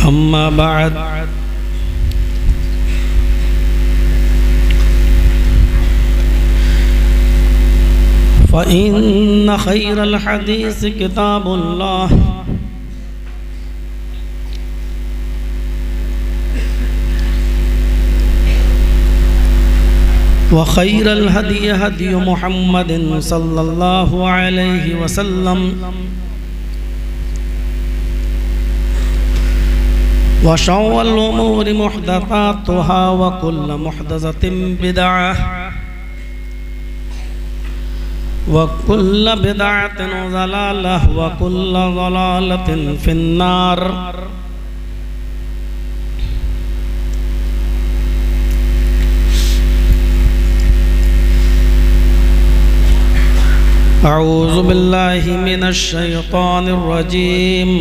अम्मा बाद फ़इन्न खैरल हदीस किताबुल्लाह व खैरल हदी हदी मुहम्मदिन सल्लल्लाहु अलैहि वसल्लम व शर्रुल उमूरि मुहदसातुहा व कुल्लु मुहदसतिन बिदअह व कुल्लु बिदअतिन ज़लालह व कुल्लु ज़लालतिन फिन्नार। अऊज़ु बिल्लाहि मिनश शैतानिर रजीम।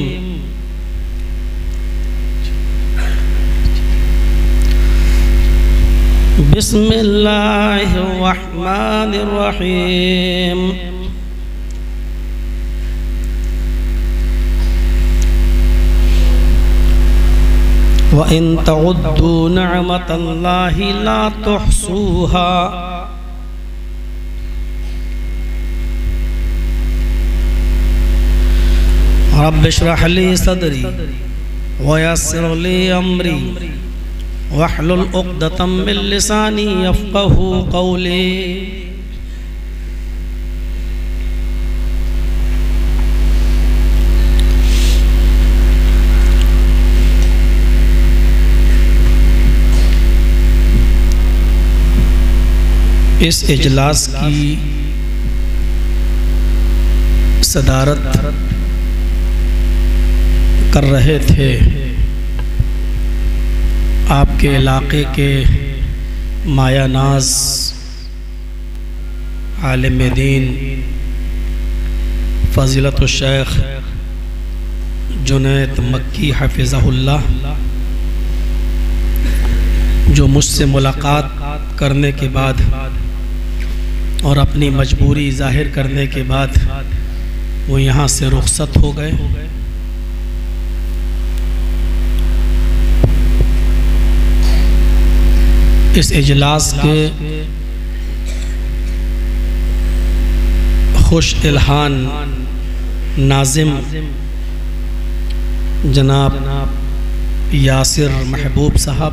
बिस्मिल्लाहिर रहमानिर रहीम। व इन तउद्दू निअमतल्लाहि ला तुहसूहा। रब्बि इश्रह ली सदरी व यस्सिर ली अमरी वहलुल उक़दतम मिन लिसानी यफ़क़हू क़ौली। इस इजलास की सदारत कर रहे थे आपके इलाके के मायानाज आलिम दीन फ़ज़ीलतुल शेख जुनैद मक्की हफ़िज़हुल्लाह, जो मुझसे मुलाकात करने के बाद और अपनी मजबूरी ज़ाहिर करने के बाद वो यहाँ से रुखसत हो गए। इस इजलास के खुश इल्हान नाज़िम जनाब यासिर महबूब साहब,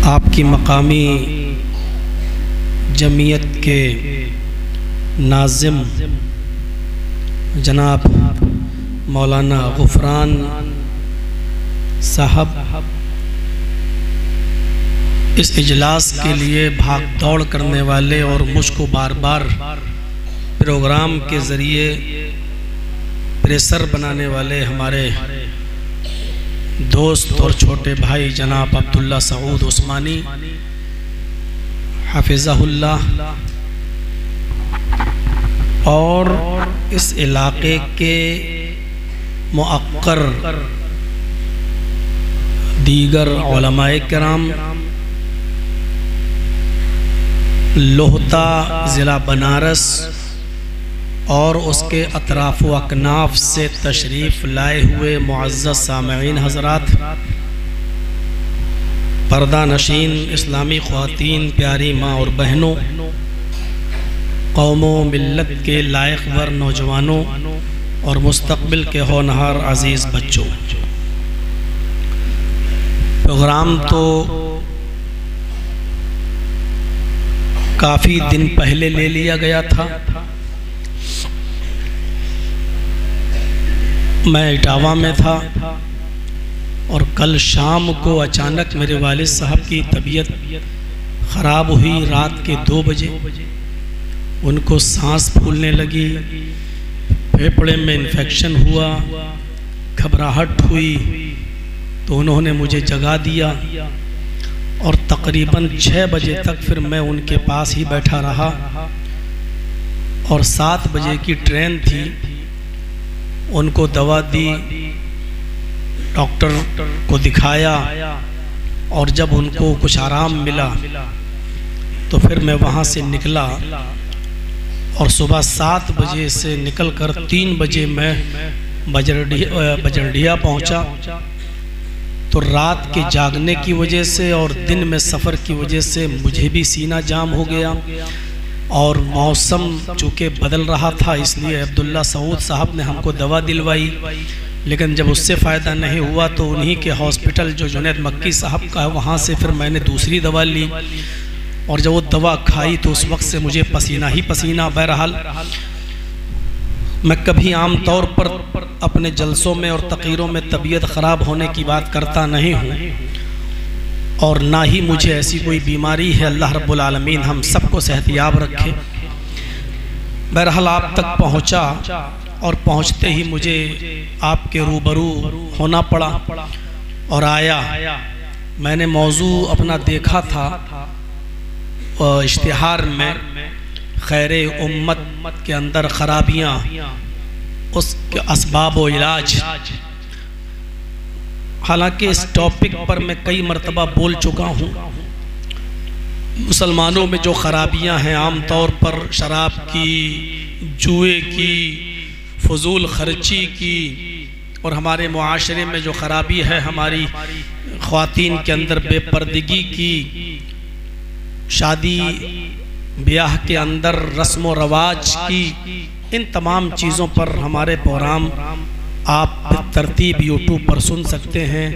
आपकी मकामी जमीयत के नाज़िम जनाब मौलाना गुफरान साहब, इस इजलास के लिए भाग दौड़ करने वाले और मुझको बार बार प्रोग्राम के ज़रिए प्रेशर बनाने वाले हमारे दोस्त और छोटे भाई जनाब अब्दुल्ला सऊद उस्मानी हफ़िज़हुल्लाह, और इस इलाके के मुअक्कर दीगर उलमाए किराम, लोहता ज़िला बनारस और उसके अतराफ़ व अकनाफ़ से तशरीफ़ लाए हुए मुअज़्ज़ज़ सामईन हज़रात, पर्दा नशीन इस्लामी ख़वातीन, प्यारी माँ और बहनों, कौमों मिल्लत के लायक वर नौजवानों और मुस्तक़बिल के होनहार अज़ीज़ बच्चों, प्रोग्राम तो काफ़ी दिन पहले ले लिया गया था। मैं इटावा में था और कल शाम को अचानक मेरे वालिद साहब की तबीयत ख़राब हुई। रात के 2 बजे उनको सांस फूलने लगी, फेफड़े में इन्फेक्शन हुआ, घबराहट हुई, तो उन्होंने मुझे जगा दिया और तकरीबन 6 बजे तक फिर मैं उनके पास ही बैठा रहा और 7 बजे की ट्रेन थी। उनको दवा दी, डॉक्टर को दिखाया और जब उनको कुछ आराम मिला तो फिर मैं वहाँ से निकला और सुबह 7 बजे से निकलकर 3 बजे मैं बजरडिया पहुंचा। तो रात के जागने की वजह से और दिन में सफ़र की वजह से मुझे भी सीना जाम हो गया, और मौसम चूँकि बदल रहा था, इसलिए अब्दुल्ला सऊद साहब ने हमको दवा दिलवाई। लेकिन जब उससे फ़ायदा नहीं हुआ तो उन्हीं के हॉस्पिटल जो जुनैद मक्की साहब का है वहाँ से फिर मैंने दूसरी दवा ली, और जब वो दवा खाई तो उस वक्त से मुझे पसीना ही पसीना। बहरहाल मैं कभी आम तौर पर अपने जलसों में और तक़रीरों में तबीयत ख़राब होने की बात करता नहीं हूँ, और ना ही मुझे ऐसी कोई बीमारी है। अल्लाह रब्बुल आलमीन हम सबको सेहतियाब रखे। बहरहाल आप तक पहुँचा, और पहुँचते ही मुझे आपके रूबरू होना पड़ा और आया। मैंने मौजू अपना देखा था इश्तिहार में, खैर उम्मत के अंदर खराबियाँ, उसके असबाब व इलाज। हालांकि इस टॉपिक पर मैं कई मरतबा बोल चुका हूँ। मुसलमानों में जो खराबियाँ हैं आम तौर पर शराब की, जुए की, फजूल खर्ची की, और हमारे मुआशरे में जो खराबी है हमारी ख़वातीन के अंदर बेपर्दगी की, शादी ब्याह के अंदर रस्म व रवाज की, इन तमाम चीज़ों पर हमारे प्रोग्राम आप तरतीब यूट्यूब पर सुन सकते हैं,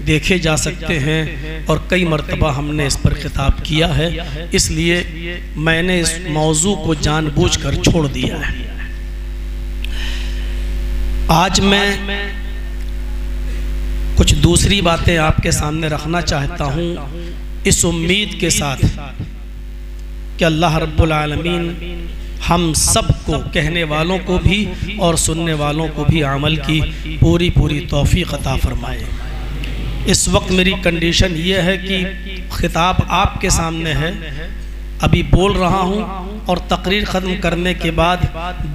देखे जा सकते हैं, और कई मरतबा हमने इस पर खिताब किया है। इसलिए मैंने इस मौजू को जानबूझकर छोड़ दिया है। आज मैं कुछ दूसरी बातें आपके सामने रखना चाहता हूँ, इस उम्मीद के साथ कि अल्लाह रब्बुल आलमीन हम सब को, कहने वालों को भी और सुनने वालों को भी अमल की पूरी तौफीक अता फरमाए। इस वक्त मेरी कंडीशन ये है कि खिताब आपके सामने है, अभी बोल रहा हूँ, और तकरीर ख़त्म करने के बाद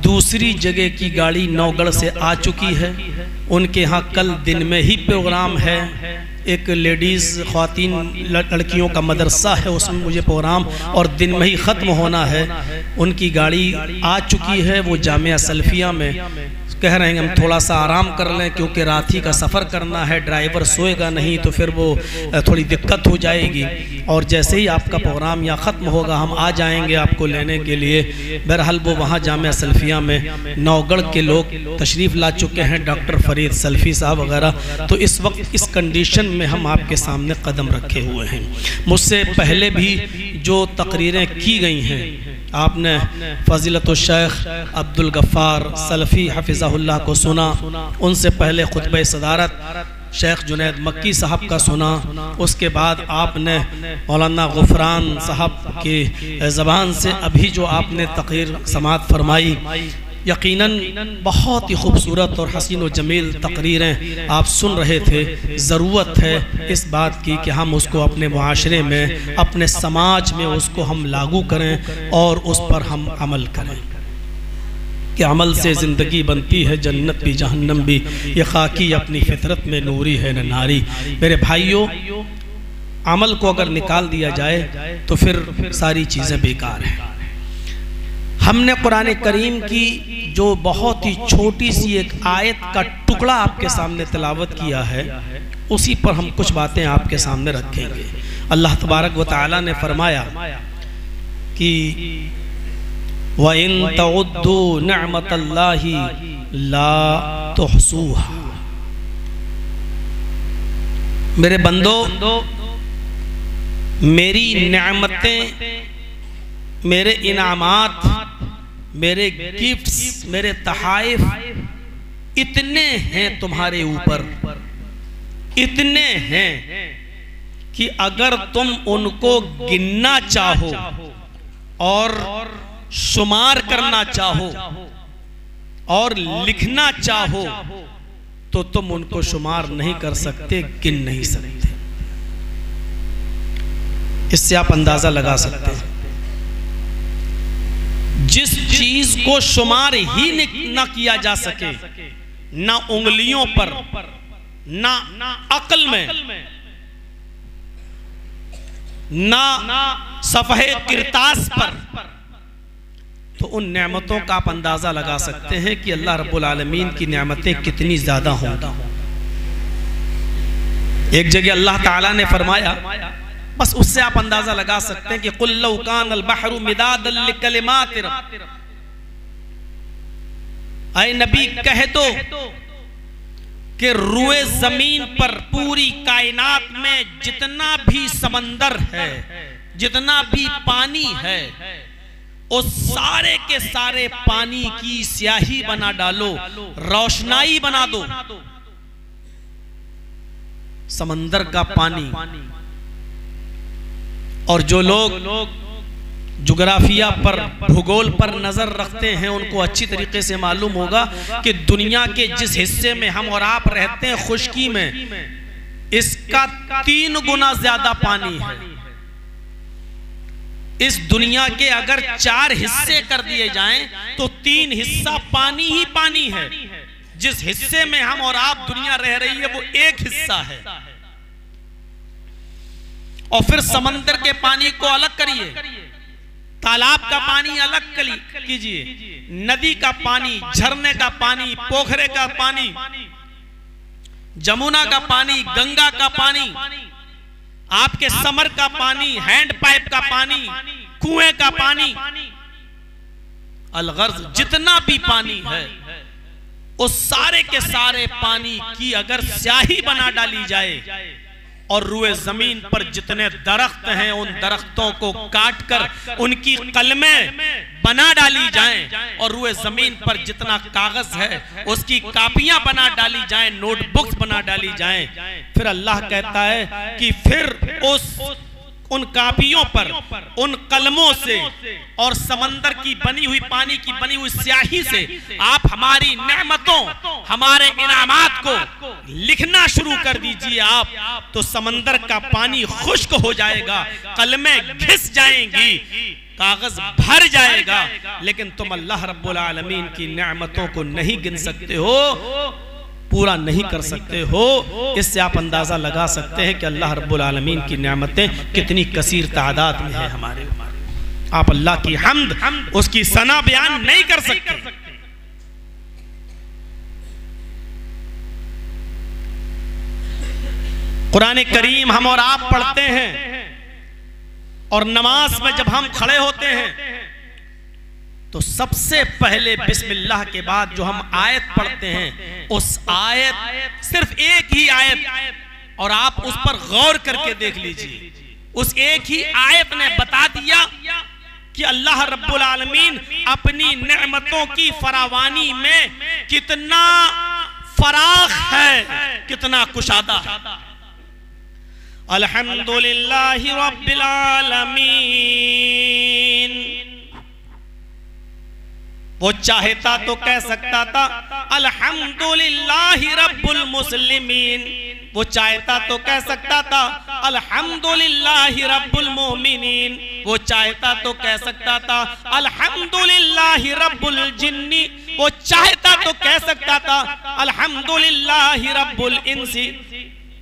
दूसरी जगह की गाड़ी नौगढ़ से आ चुकी है। उनके यहाँ कल दिन में ही प्रोग्राम है, एक लेडीज़ ख़वातीन लड़कियों का मदरसा है, उसमें मुझे प्रोग्राम और दिन में ही ख़त्म होना है। उनकी गाड़ी आ चुकी है, वो जामिया सल्फिया में कह रहे हैं हम थोड़ा सा आराम कर लें, क्योंकि रात ही का सफ़र करना है, ड्राइवर सोएगा नहीं तो फिर वो थोड़ी दिक्कत हो जाएगी, और जैसे ही आपका प्रोग्राम यहाँ ख़त्म होगा हम आ जाएंगे आपको लेने के लिए। बहरहाल वो वहाँ जामिया सल्फिया में नौगढ़ के लोग तशरीफ़ ला चुके हैं, डॉक्टर फरीद सल्फ़ी साहब वगैरह। तो इस वक्त इस कंडीशन में हम आपके सामने कदम रखे हुए हैं। मुझसे पहले भी जो तकरीरें की गई हैं, आपने फ़ज़ीलतुल शेख अब्दुल गफ़्फ़ार सलफ़ी हफ़िज़हुल्लाह को सुना, उनसे पहले खुतबे सदारत शेख जुनैद मक्की साहब का सुना, उसके बाद आपने मौलाना गुफ़रान साहब के ज़बान से अभी जो आपने तक़रीर समाअत फरमाई, यकीनन बहुत ही खूबसूरत और हसीन व जमील तकरीरें आप सुन रहे थे। ज़रूरत है इस बात की कि हम उसको अपने मुआशरे में, अपने समाज में उसको हम लागू करें और उस पर हम अमल करें, कि अमल से ज़िंदगी बनती है, जन्नत भी जहन्नम भी, ये खाकी अपनी फितरत में नूरी है न नारी। मेरे भाइयों, अमल को अगर निकाल दिया जाए तो फिर सारी चीज़ें बेकार हैं। हमने कुरान करीम की जो बहुत ही छोटी सी एक आयत का टुकड़ा आपके सामने तिलावत किया है, उसी पर हम कुछ बातें आपके सामने रखेंगे। अल्लाह तबारक व तआला ने फरमाया कि व इन तउद्दू निअमतल्लाहि ला तुहसूहा। मेरे बंदो, मेरी नेमतें, मेरे इनामात, मेरे गिफ्ट्स, मेरे तहाइफ इतने हैं तुम्हारे ऊपर, इतने हैं कि अगर तुम उनको गिनना चाहो और शुमार करना चाहो और लिखना चाहो तो तुम उनको शुमार नहीं कर सकते, गिन नहीं सकते। इससे आप अंदाजा लगा सकते हैं, जिस चीज को शुमार ही न किया जा सके, ना उंगलियों पर, ना अक्ल में, ना सफ़हे किरतास पर, तो उन नेमतों का आप अंदाजा लगा सकते हैं कि अल्लाह रब्बुल आलमीन की नेमतें कितनी ज्यादा होंगी। एक जगह अल्लाह ताला ने फरमाया, बस उससे आप अंदाजा लगा सकते हैं कि कुल लौ कान अल बहरु मिदादन लिकलिमात रब्बी, ऐ नबी कह दो कि रुए जमीन पर पूरी कायनात में जितना भी समंदर है, जितना भी पानी है, उस सारे के सारे पानी की स्याही बना डालो, रोशनाई बना दो। समंदर का पानी। और जो लोग जुग्राफिया पर, भूगोल पर नजर रखते हैं, उनको अच्छी तरीके से मालूम होगा कि दुनिया के जिस हिस्से में हम और आप रहते हैं, खुश्की में, इसका 3 गुना ज्यादा पानी है। इस दुनिया के अगर 4 हिस्से कर दिए जाएं तो 3 हिस्सा पानी ही पानी है। जिस हिस्से में हम और आप दुनिया रह रही है वो एक हिस्सा है। और फिर समंदर के पानी को अलग करिए, तालाब का पानी अलग कीजिए, नदी का पानी, झरने का पानी, पोखरे का पानी, जमुना का पानी, गंगा का पानी, आपके समर का पानी, हैंड पाइप का पानी, कुएं का पानी, अलगर्ज जितना भी पानी है, उस सारे के सारे पानी की अगर स्याही बना डाली जाए और रुए जमीन पर जितने दरख्त हैं उन दरख्तों को काटकर उनकी कलमें बना डाली जाएं और रुए जमीन पर जितना कागज है उसकी कापियां बना डाली जाएं, नोटबुक्स बना डाली जाएं, फिर अल्लाह कहता है कि फिर उन कापियों पर, उन कलमों से और समंदर की बनी हुई, पानी की बनी हुई स्याही से आप हमारी नेमतों, हमारे इनामात को लिखना शुरू कर दीजिए आप, तो समंदर का पानी खुश्क हो जाएगा, कलमें घिस जाएंगी, कागज भर जाएगा, लेकिन तुम अल्लाह रब्बुल आलमीन की नेमतों को नहीं गिन सकते हो, पूरा नहीं कर सकते हो। इससे आप अंदाजा लगा सकते हैं कि अल्लाह रब्बुल आलमीन की नेमतें कितनी कसीर तादाद में है हमारे। आप अल्लाह की हम्द, उसकी सना बयान नहीं कर सकते। कुरान करीम हम और आप पढ़ते हैं और नमाज में जब हम खड़े होते हैं तो सबसे पहले बिस्मिल्लाह के बाद जो हम आयत पढ़ते हैं, उस आयत, सिर्फ एक ही आयत, और आप उस पर गौर करके देख लीजिए, उस एक ही आयत ने बता दिया कि अल्लाह रब्बुल आलमीन अपनी नेमतों की फरावानी में कितना फराख है, कितना कुशादा है। अल्हम्दुलिल्लाहि रब्बिल आलमीन। वो चाहता तो कह सकता था अल्हम्दुलिल्लाहि रब्बुल मुस्लिमीन, वो चाहता तो कह सकता था अल्हम्दुलिल्लाहि रब्बुल मोमिनीन, वो चाहता तो कह सकता था अल्हम्दुलिल्लाहि रब्बुल जिन्नी, वो चाहता तो कह सकता था अल्हम्दुलिल्लाहि रब्बुल इंसी,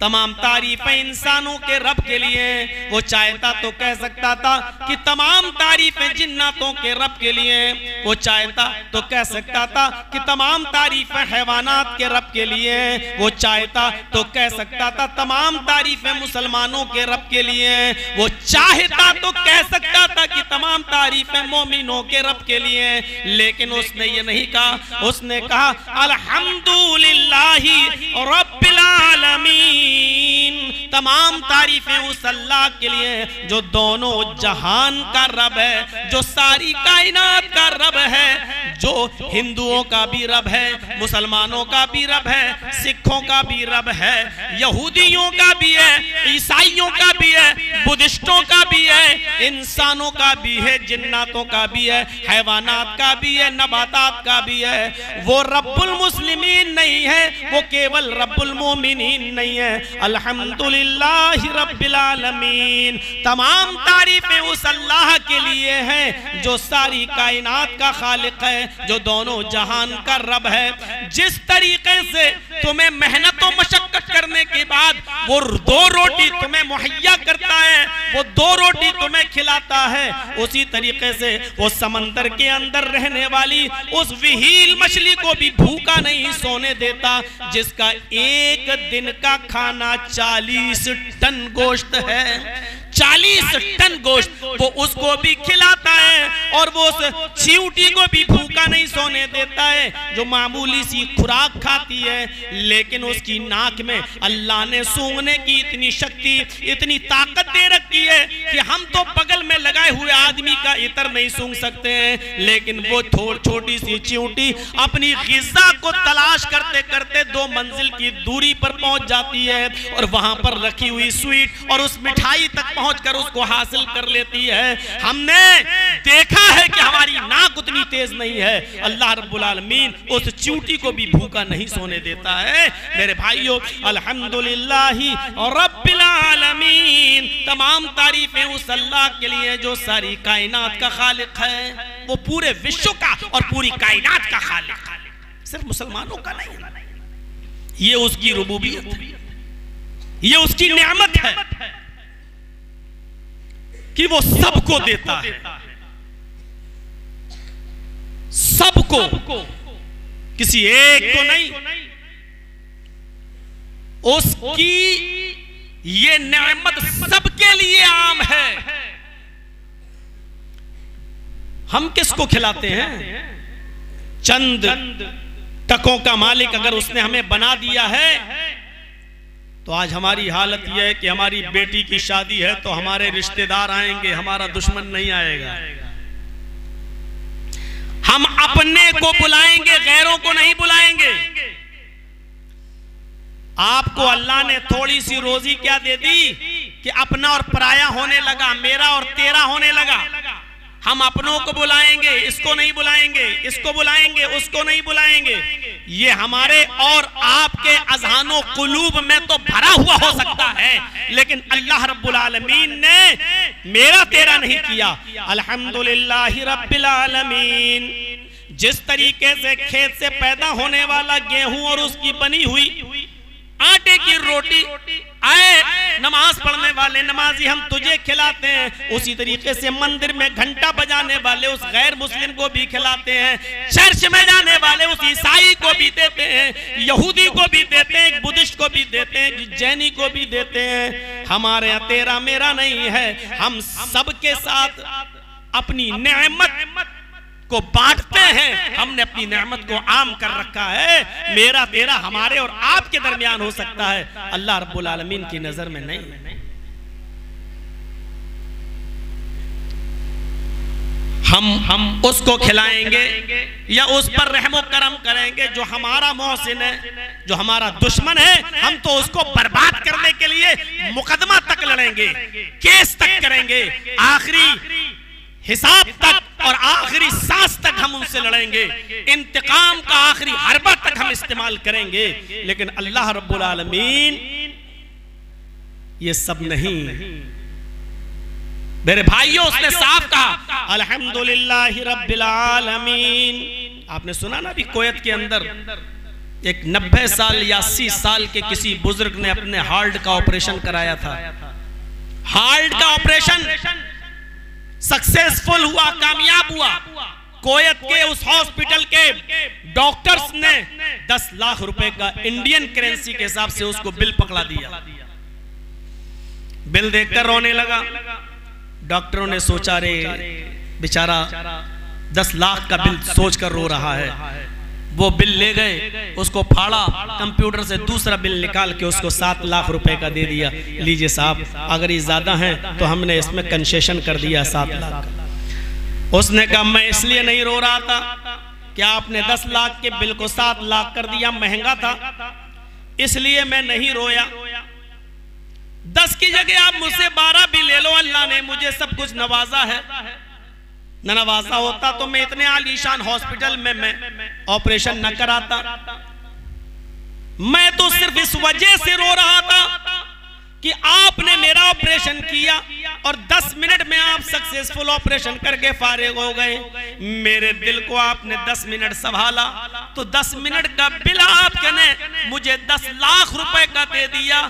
तमाम तारीफें इंसानों के रब के लिए। वो चाहता तो कह सकता था कि तमाम तारीफें जिन्नातों के रब के लिए। वो चाहता तो कह सकता था कि तमाम तारीफें हैवानात के रब के लिए। वो चाहता तो कह सकता था तमाम तारीफें मुसलमानों के रब के लिए। वो चाहता तो कह सकता था कि तमाम तारीफें मोमिनों के रब के लिए, लेकिन उसने ये नहीं कहा। उसने कहा अल्हम्दुलिल्लाहि रब्बिल आलमीन, तमाम तारीफें उस अल्लाह के लिए जो दोनों जहान का रब है, जो सारी कायनात का रब है, जो हिंदुओं का भी रब है, मुसलमानों का भी रब है, सिखों का भी रब है, यहूदियों का भी है, ईसाइयों का भी है, बुद्धिस्टों का भी है, इंसानों का भी है, जिन्नातों का भी है, हैवानात का भी है, नबातात का भी है। वो रब्बुल मुस्लिमीन नहीं है, वो केवल रब्बुल मोमिनीन नहीं है। अल्हम्दुलिल्लाहि रब्बिल आलमीन, तमाम तारीफें उस अल्लाह के लिए हैं जो सारी कायनात का खालिक है, जो दोनों जहान का रब है। जिस तरीके तरीके से तुम्हें मेहनत और मशक्कत करने के बाद वो 2 रोटी तुम्हें मुहैया करता है, वो 2 रोटी तुम्हें खिलाता है, उसी तरीके से वो समंदर के अंदर रहने वाली उस व्हील मछली को भी भूखा नहीं सोने देता, जिसका एक दिन का खाना 40 टन गोश्त है। 40 टन गोश्त वो उसको भी खिलाता है, और वो उस चींटी को भी भूखा नहीं सोने देता है जो मामूली सी खुराक खाती है, लेकिन उसकी नाक में अल्लाह ने सूंघने की इतनी शक्ति, इतनी ताकत दे रखी है कि हम तो बगल में लगाए हुए आदमी का इतर नहीं सूंघ सकते हैं, लेकिन वो छोटी सी चींटी अपनी ग़िज़ा को तलाश करते करते 2 मंजिल की दूरी पर पहुंच जाती है, और वहां पर रखी हुई स्वीट और उस मिठाई तक पहुंचकर उसको हासिल कर लेती है। हमने देखा है कि हमारी नाक उतनी तेज नहीं है, अल्लाह रब्बुल आलमीन उस चींटी को भी भूखा नहीं सोने देता है। मेरे भाइयों, अल्हम्दुलिल्लाहि रब्बिल आलमीन, तमाम तारीफें उस अल्लाह के लिए जो सारी कायनात का खालिक है, वो पूरे विश्व का और पूरी कायनात का खालिक है, सिर्फ मुसलमानों का नहीं। ये उसकी रुबूबियत है, ये उसकी नेमत है कि वो सबको देता है, सबको, किसी एक को नहीं। उसकी ये नेमत सबके लिए आम है। हम किसको खिलाते हैं? चंद टकों का मालिक अगर उसने हमें बना दिया है, तो आज हमारी हालत यह है कि हमारी बेटी की शादी है तो हमारे रिश्तेदार आएंगे, हमारा दुश्मन नहीं आएगा। हम अपने को बुलाएंगे, गैरों को नहीं बुलाएंगे। आपको अल्लाह ने थोड़ी सी रोजी क्या दे दी कि अपना और पराया होने लगा, मेरा और तेरा होने लगा। हम अपनों को बुलाएंगे, इसको नहीं बुलाएंगे, इसको बुलाएंगे, उसको नहीं बुलाएंगे। ये हमारे और आपके अज़हानो कुलूब में तो भरा हुआ हो सकता है, लेकिन अल्लाह रब्बुल आलमीन ने मेरा तेरा नहीं किया। अल्हम्दुलिल्लाहि रब्बिल आलमीन। जिस तरीके से खेत से पैदा होने वाला गेहूं और उसकी बनी हुई आटे की रोटी आए नमाज पढ़ने वाले नमाजी हम तुझे खिलाते हैं, उसी तरीके से मंदिर में घंटा बजाने वाले उस गैर मुस्लिम को भी खिलाते हैं, चर्च में जाने वाले उस ईसाई को भी देते हैं, यहूदी को भी देते हैं, बुद्धिस्ट को भी देते हैं, जैनी को भी देते हैं। हमारे यहाँ तेरा मेरा नहीं है, हम सबके साथ अपनी नेमत को बांटते हैं। हमने अपनी नेमत को आम कर रखा है। मेरा तेरा हमारे और आपके दरमियान हो सकता है, अल्लाह रब्बुल आलमीन की नजर में नहीं। हम उसको खिलाएंगे या उस पर रहमो करम करेंगे जो हमारा मोहसिन है, जो हमारा दुश्मन है। हम तो उसको बर्बाद करने के लिए मुकदमा तक लड़ेंगे, केस तक करेंगे, आखिरी हिसाब तक और आखिरी सांस तक हम उनसे लड़ेंगे, इंतकाम का आखिरी हरबा तक हम इस्तेमाल करेंगे। लेकिन अल्लाह रब्बुल आलमीन ये सब नहीं। मेरे भाइयों, उसने साफ कहा अल्हम्दुलिल्लाहि रब्बिल आलमीन। आपने सुना ना, अभी कुवैत के अंदर एक 90 साल या 80 साल के किसी बुजुर्ग ने अपने हार्ट का ऑपरेशन कराया था। हार्ट का ऑपरेशन सक्सेसफुल हुआ, कामयाब हुआ। कुवैत के उस हॉस्पिटल के डॉक्टर्स ने 10 लाख रुपए का इंडियन करेंसी के हिसाब से उसको बिल पकड़ा दिया। बिल देखकर रोने लगा। डॉक्टरों ने सोचा, रे बेचारा 10 लाख का बिल सोचकर रो रहा है। वो बिल ले गए, उसको फाड़ा, कंप्यूटर से दूसरा बिल निकाल के उसको 7 लाख रुपए का दे दिया। लीजिए साहब, अगर ये ज्यादा है तो हमने इसमें कंसेशन कर दिया 7 लाख। उसने कहा मैं इसलिए नहीं रो रहा था कि आपने 10 लाख के बिल को 7 लाख कर दिया, महंगा था, इसलिए मैं नहीं रोया। 10 की जगह आप मुझसे 12 भी ले लो, अल्लाह ने मुझे सब कुछ नवाजा है। न नवाजा होता तो मैं इतने आलीशान हॉस्पिटल में मैं ऑपरेशन न कराता। मैं तो सिर्फ इस वजह से रो रहा था कि आपने मेरा ऑपरेशन किया, और 10 मिनट में आप सक्सेसफुल ऑपरेशन करके फारिग हो गए। मेरे दिल को आपने 10 मिनट संभाला तो 10 मिनट का बिल आपने मुझे 10 लाख रुपए का दे दिया।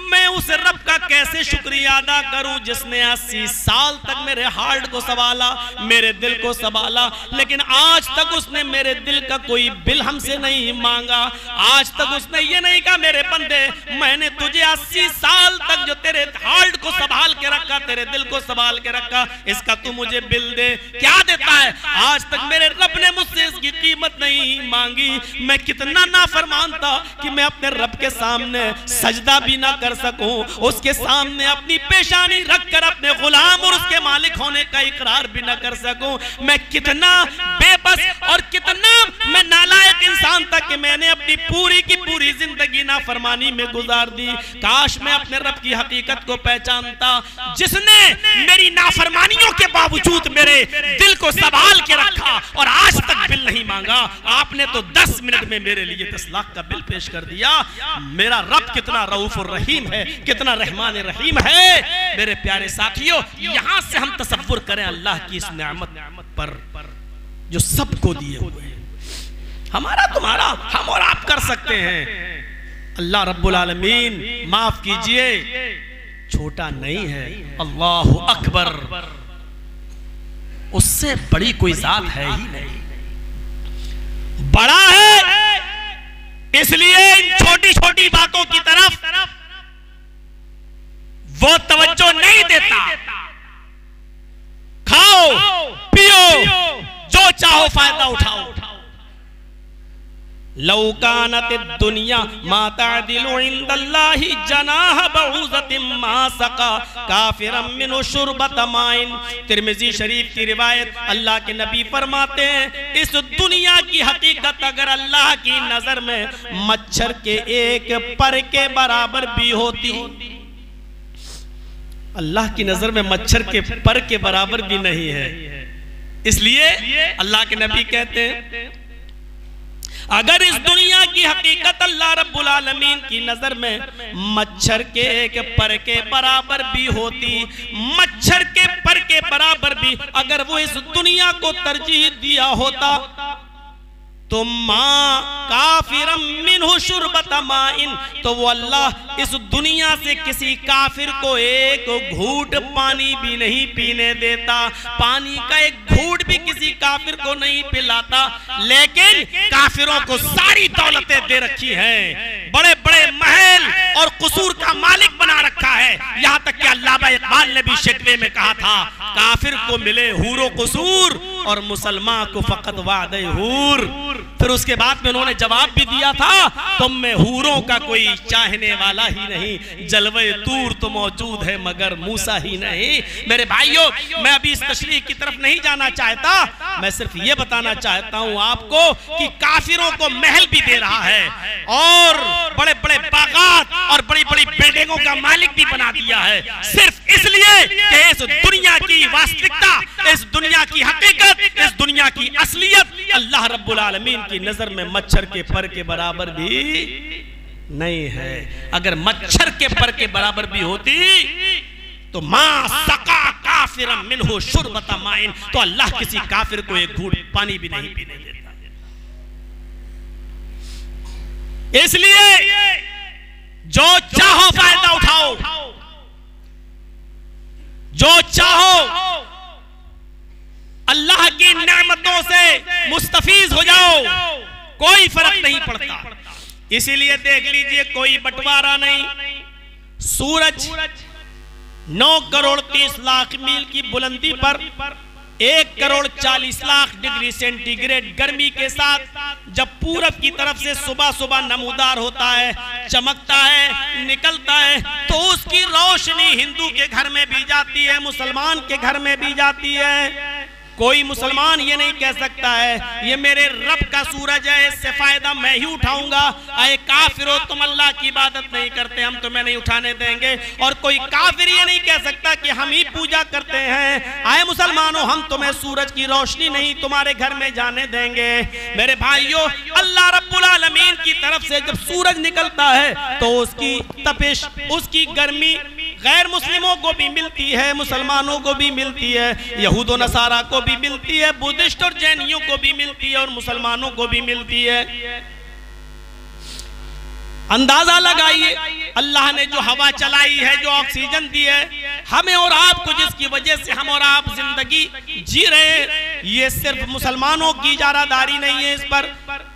मैं उस रब का कैसे शुक्रिया अदा करूं जिसने 80 साल तक मेरे हार्ट को संभाला, मेरे दिल को संभाला, लेकिन आज तक उसने मेरे दिल का कोई बिल हमसे नहीं मांगा। आज तक उसने ये नहीं कहा मेरे बंदे मैंने तुझे 80 साल तक जो तेरे हार्ट को संभाल के रखा, तेरे दिल को संभाल के रखा, इसका तू मुझे बिल दे। क्या देता है? आज तक मेरे रब ने मुझसे इसकी कीमत नहीं मांगी। मैं कितना नाफरमान था कि मैं अपने रब के सामने सजदा भी ना कर सकूं, उसके सामने अपनी पेशानी रखकर अपने गुलाम और उसके मालिक होने का इकरार भी ना कर सकूं। मैं कितना बेबस और कितना मैं नालायक इंसान था कि मैंने अपनी पूरी की पूरी जिंदगी नाफरमानी में गुजार दी। काश मैं अपने रब की हकीकत को पहचानता जिसने मेरी नाफरमानियों के बावजूद मेरे दिल को संभाल के रखा और आज तक बिल नहीं मांगा। आपने तो 10 मिनट में मेरे लिए 10 लाख का बिल पेश कर दिया। मेरा रब कितना रऊफ और रहीम है, कितना रहमान रहीम है। मेरे प्यारे साथियों, यहां से हम तसव्वुर करें अल्लाह की इस नेमत पर जो सबको दिए हुए हैं। हमारा तुम्हारा हम और आप कर सकते हैं। अल्लाह रब्बुल आलमीन माफ कीजिए छोटा नहीं है, अल्लाहु अकबर, उससे बड़ी कोई जात है ही नहीं, बड़ा है। इसलिए इन छोटी छोटी बातों की तरफ वो तवज्जो नहीं देता। खाओ पियो जो चाहो फायदा उठाओ। लौकानत दुनिया मातादिलु इंदल्लाहि जनाह बऊज़तिम मा सका काफिरम मिनु शुरबत माइन। तिर्मिज़ी शरीफ की रिवायत, अल्लाह के नबी फरमाते हैं इस दुनिया की हकीकत अगर अल्लाह की नजर में मच्छर के एक पर के बराबर भी होती, अल्लाह की नजर में मच्छर के पर के बराबर भी नहीं है। इसलिए अल्लाह के नबी कहते हैं अगर इस दुनिया की हकीकत अल्लाह रब्बुल आलमीन की नजर में मच्छर के एक पर के बराबर भी होती, मच्छर के पर के बराबर भी अगर वो इस दुनिया को तरजीह दिया होता तो माँ काफिरम मिन्हु शुरबत माइन, तो वो अल्लाह इस दुनिया से किसी काफिर को एक घूंट पानी भी नहीं पीने देता, पानी का एक घूंट भी किसी काफिर को नहीं पिलाता। लेकिन काफिरों को सारी दौलतें दे रखी हैं, बड़े बड़े महल और कुसूर का मालिक बना रखा है। यहाँ तक कि अल्लामा इकबाल ने भी शिकवे में कहा था काफिर को मिले हूरो कुसूर और मुसलमान को फकत वादे हूर। फिर उसके बाद में उन्होंने जवाब भी दिया था तुम में हूरों का कोई चाहने वाला ही नहीं, जलवे तूर तो मौजूद है मगर मूसा ही नहीं। मेरे भाइयों, मैं अभी इस तशरीह की तरफ नहीं जाना चाहता, मैं सिर्फ ये बताना चाहता हूं आपको कि काफिरों को महल भी दे रहा है और बड़े बड़े बागात और बड़ी बड़ी बिल्डिंगों का मालिक भी बना दिया है, सिर्फ इसलिए कि इस दुनिया की वास्तविकता, इस दुनिया की हकीकत, इस दुनिया की असलियत अल्लाह रब्बुल आलमीन की नजर में मच्छर के पर के बराबर भी नहीं है। अगर मच्छर के पर के बराबर भी होती तो मां सका काफिरम मिन्हु शुरबत माइन, तो अल्लाह किसी काफिर को एक घूंट पानी भी नहीं पीने देता। इसलिए जो चाहो फायदा उठाओ, जो चाहो अल्लाह की नेमतों से मुस्तफीज हो जाओ, कोई फर्क नहीं पड़ता। इसीलिए देख लीजिए कोई बंटवारा नहीं, सूरज 9 करोड़ 30 लाख मील की बुलंदी पर 1 करोड़ 40 लाख डिग्री सेंटीग्रेड गर्मी के साथ जब पूरब की तरफ से सुबह सुबह नमूदार होता है, चमकता है, निकलता है, तो उसकी रोशनी हिंदू के घर में भी जाती है, मुसलमान के घर में भी जाती है। कोई मुसलमान ये नहीं कह सकता है ये मेरे रब का सूरज है, इससे फायदा मैं ही उठाऊंगा। अरे काफिरो तुम अल्लाह की इबादत नहीं करते, हम तुम्हें नहीं उठाने देंगे। और कोई काफिर ये नहीं कह सकता कि हम ही पूजा करते हैं, आए मुसलमानों हम तुम्हें सूरज की रोशनी नहीं तुम्हारे घर में जाने देंगे। मेरे भाइयों, अल्लाह रब्बुल आलमीन की तरफ से जब सूरज निकलता है तो उसकी तपिश, उसकी गर्मी गैर मुस्लिमों को भी मिलती है, मुसलमानों को भी मिलती है, यहूद व नसारा को भी मिलती है, बुद्धिस्ट और जैनियों को भी मिलती है और मुसलमानों को भी मिलती है। अंदाजा लगाइए, अल्लाह ने जो हवा चलाई है, जो ऑक्सीजन दी है हमें और आपको, जिसकी वजह से हम और आप जिंदगी जी रहे हैं, ये सिर्फ मुसलमानों की इजारादारी नहीं है,